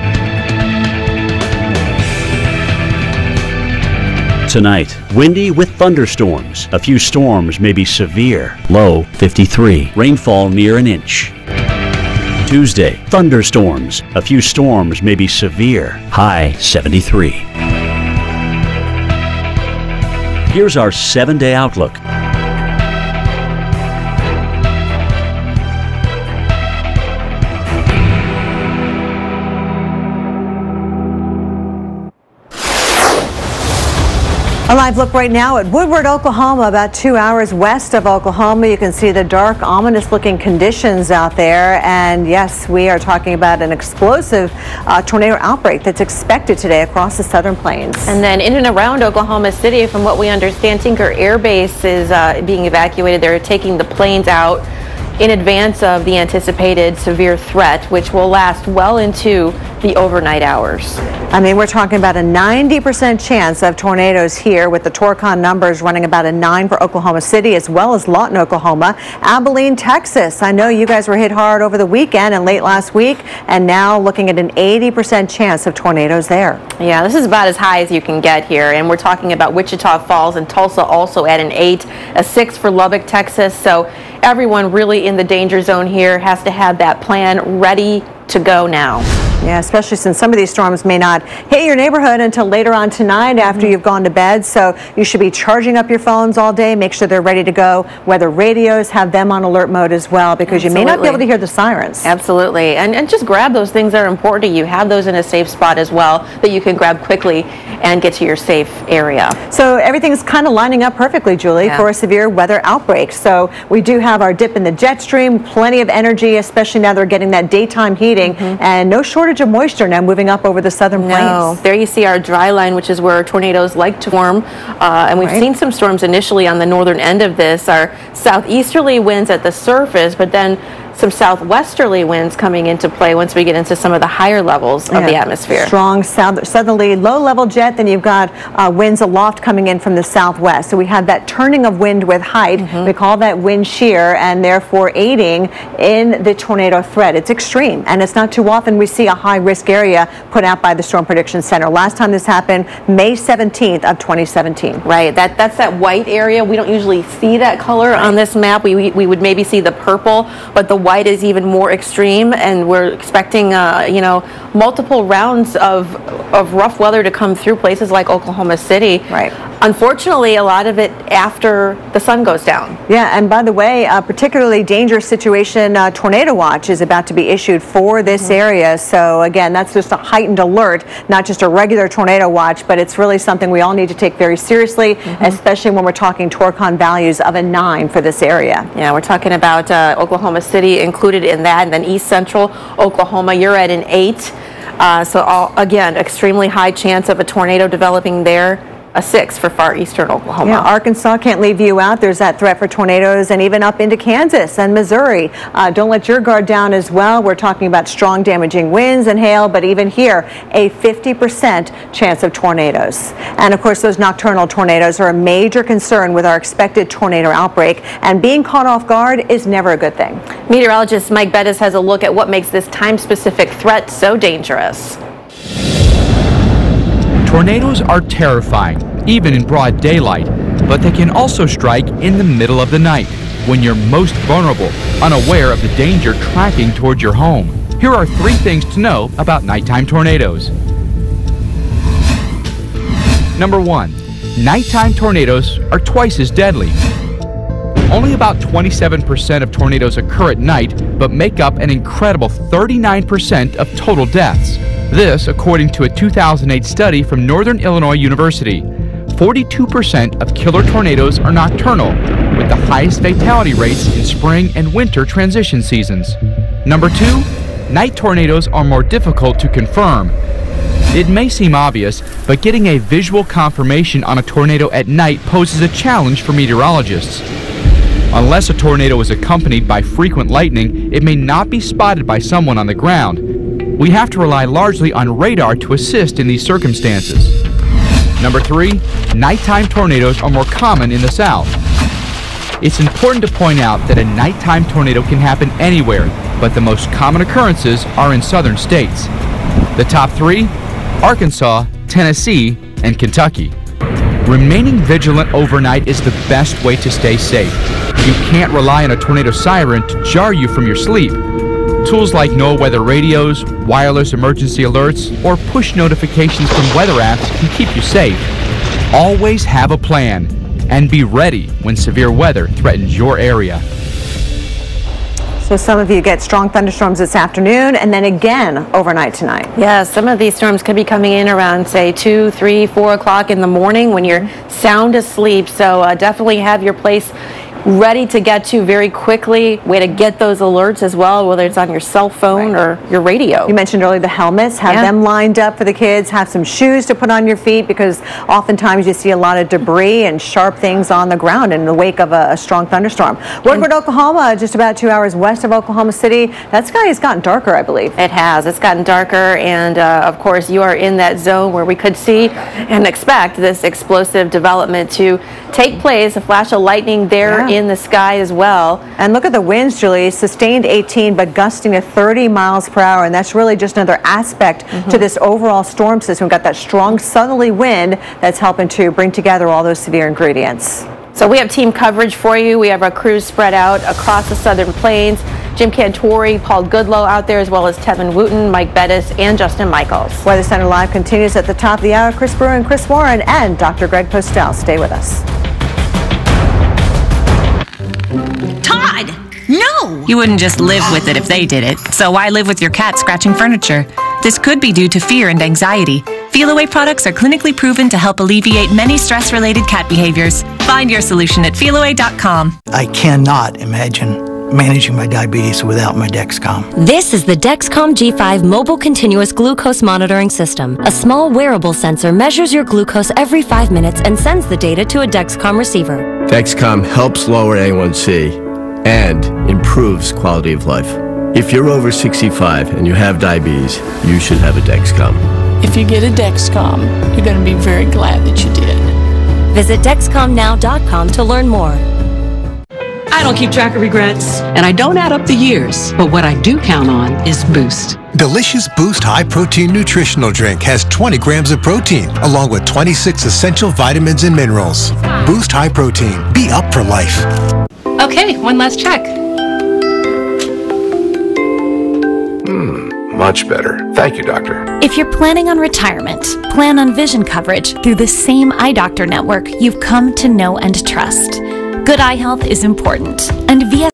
Tonight, windy with thunderstorms. A few storms may be severe. Low 53. Rainfall near an inch. Tuesday, thunderstorms. A few storms may be severe. High 73. Here's our 7-day outlook. A live look right now at Woodward, Oklahoma, about 2 hours west of Oklahoma. You can see the dark, ominous-looking conditions out there. And yes, we are talking about an explosive tornado outbreak that's expected today across the southern plains. And then in and around Oklahoma City, from what we understand, Tinker Air Base is being evacuated. They're taking the planes out in advance of the anticipated severe threat, which will last well into the overnight hours. I mean, we're talking about a 90% chance of tornadoes here, with the Torcon numbers running about a 9 for Oklahoma City, as well as Lawton, Oklahoma, Abilene, Texas. I know you guys were hit hard over the weekend and late last week, and now looking at an 80% chance of tornadoes there. Yeah, this is about as high as you can get here, and we're talking about Wichita Falls and Tulsa also at an 8, a 6 for Lubbock, Texas. So everyone really in the danger zone here has to have that plan ready to go now. Yeah, especially since some of these storms may not hit your neighborhood until later on tonight after you've gone to bed. So you should be charging up your phones all day. Make sure they're ready to go. Weather radios, have them on alert mode as well, because you may not be able to hear the sirens. Absolutely. And just grab those things that are important to you. Have those in a safe spot as well that you can grab quickly and get to your safe area. So everything's kind of lining up perfectly, Julie, for a severe weather outbreak. So we do have our dip in the jet stream, plenty of energy, especially now they're getting that daytime heating, and no shortage of moisture now moving up over the southern plains. There you see our dry line, which is where tornadoes like to form, and we've seen some storms initially on the northern end of this. Our southeasterly winds at the surface, but then some southwesterly winds coming into play once we get into some of the higher levels of the atmosphere. Strong southerly low-level jet, then you've got winds aloft coming in from the southwest. So we have that turning of wind with height. We call that wind shear, and therefore aiding in the tornado threat. It's extreme, and it's not too often we see a high-risk area put out by the Storm Prediction Center. Last time this happened, May 17th of 2017. Right, that's that white area. We don't usually see that color on this map. We would maybe see the purple, but the white is even more extreme, and we're expecting you know, multiple rounds of rough weather to come through places like Oklahoma City. Right. Unfortunately, a lot of it after the sun goes down. Yeah, and by the way, a particularly dangerous situation tornado watch is about to be issued for this area. So again, that's just a heightened alert, not just a regular tornado watch, but it's really something we all need to take very seriously, especially when we're talking Torcon values of a 9 for this area. Yeah, we're talking about Oklahoma City included in that, and then East Central Oklahoma, you're at an 8. So again, extremely high chance of a tornado developing there. A 6 for far eastern Oklahoma. Yeah, Arkansas can't leave you out. There's that threat for tornadoes, and even up into Kansas and Missouri. Don't let your guard down as well. We're talking about strong damaging winds and hail, but even here, a 50% chance of tornadoes. And of course, those nocturnal tornadoes are a major concern with our expected tornado outbreak, and being caught off guard is never a good thing. Meteorologist Mike Bettis has a look at what makes this time-specific threat so dangerous. Tornadoes are terrifying, even in broad daylight, but they can also strike in the middle of the night, when you're most vulnerable, unaware of the danger tracking towards your home. Here are 3 things to know about nighttime tornadoes. Number 1. Nighttime tornadoes are twice as deadly. Only about 27% of tornadoes occur at night, but make up an incredible 39% of total deaths. This, according to a 2008 study from Northern Illinois University. 42% of killer tornadoes are nocturnal, with the highest fatality rates in spring and winter transition seasons. Number 2, night tornadoes are more difficult to confirm. It may seem obvious, but getting a visual confirmation on a tornado at night poses a challenge for meteorologists. Unless a tornado is accompanied by frequent lightning, it may not be spotted by someone on the ground. We have to rely largely on radar to assist in these circumstances. Number 3, nighttime tornadoes are more common in the South. It's important to point out that a nighttime tornado can happen anywhere, but the most common occurrences are in southern states. The top 3, Arkansas, Tennessee, and Kentucky. Remaining vigilant overnight is the best way to stay safe. You can't rely on a tornado siren to jar you from your sleep. Tools like NOAA weather radios, wireless emergency alerts, or push notifications from weather apps can keep you safe. Always have a plan, and be ready when severe weather threatens your area. So some of you get strong thunderstorms this afternoon and then again overnight tonight. Yeah, some of these storms could be coming in around, say, 2, 3, 4 o'clock in the morning when you're sound asleep. So definitely have your place ready to get to very quickly. Way to get those alerts as well, whether it's on your cell phone or your radio. You mentioned earlier the helmets. Have them lined up for the kids. Have some shoes to put on your feet, because oftentimes you see a lot of debris and sharp things on the ground in the wake of a strong thunderstorm. Woodward, Oklahoma, just about 2 hours west of Oklahoma City. That sky has gotten darker, I believe. It has. It's gotten darker, and of course you are in that zone where we could see and expect this explosive development to take place. A flash of lightning there in the sky as well. And look at the winds, Julie. Sustained 18, but gusting to 30 miles per hour. And that's really just another aspect to this overall storm system. We've got that strong southerly wind that's helping to bring together all those severe ingredients. So we have team coverage for you. We have our crews spread out across the southern plains. Jim Cantori, Paul Goodlow out there, as well as Tevin Wooten, Mike Bettis, and Justin Michaels. Weather Center Live continues at the top of the hour. Chris Brewer and Chris Warren and Dr. Greg Postel. Stay with us. Todd! No! You wouldn't just live with it if they did it. So why live with your cat scratching furniture? This could be due to fear and anxiety. Feel-Away products are clinically proven to help alleviate many stress-related cat behaviors. Find your solution at feelaway.com. I cannot imagine managing my diabetes without my Dexcom. This is the Dexcom G5 Mobile Continuous Glucose Monitoring System. A small wearable sensor measures your glucose every 5 minutes and sends the data to a Dexcom receiver. Dexcom helps lower A1C and improves quality of life. If you're over 65 and you have diabetes, you should have a Dexcom. If you get a Dexcom, you're going to be very glad that you did. Visit DexcomNow.com to learn more. I don't keep track of regrets, and I don't add up the years. But what I do count on is Boost. Delicious Boost High Protein Nutritional Drink has 20 grams of protein, along with 26 essential vitamins and minerals. Boost High Protein. Be up for life. Okay, one last check. Much better. Thank you, doctor. If you're planning on retirement, plan on vision coverage through the same eye doctor network you've come to know and trust. Good eye health is important, and via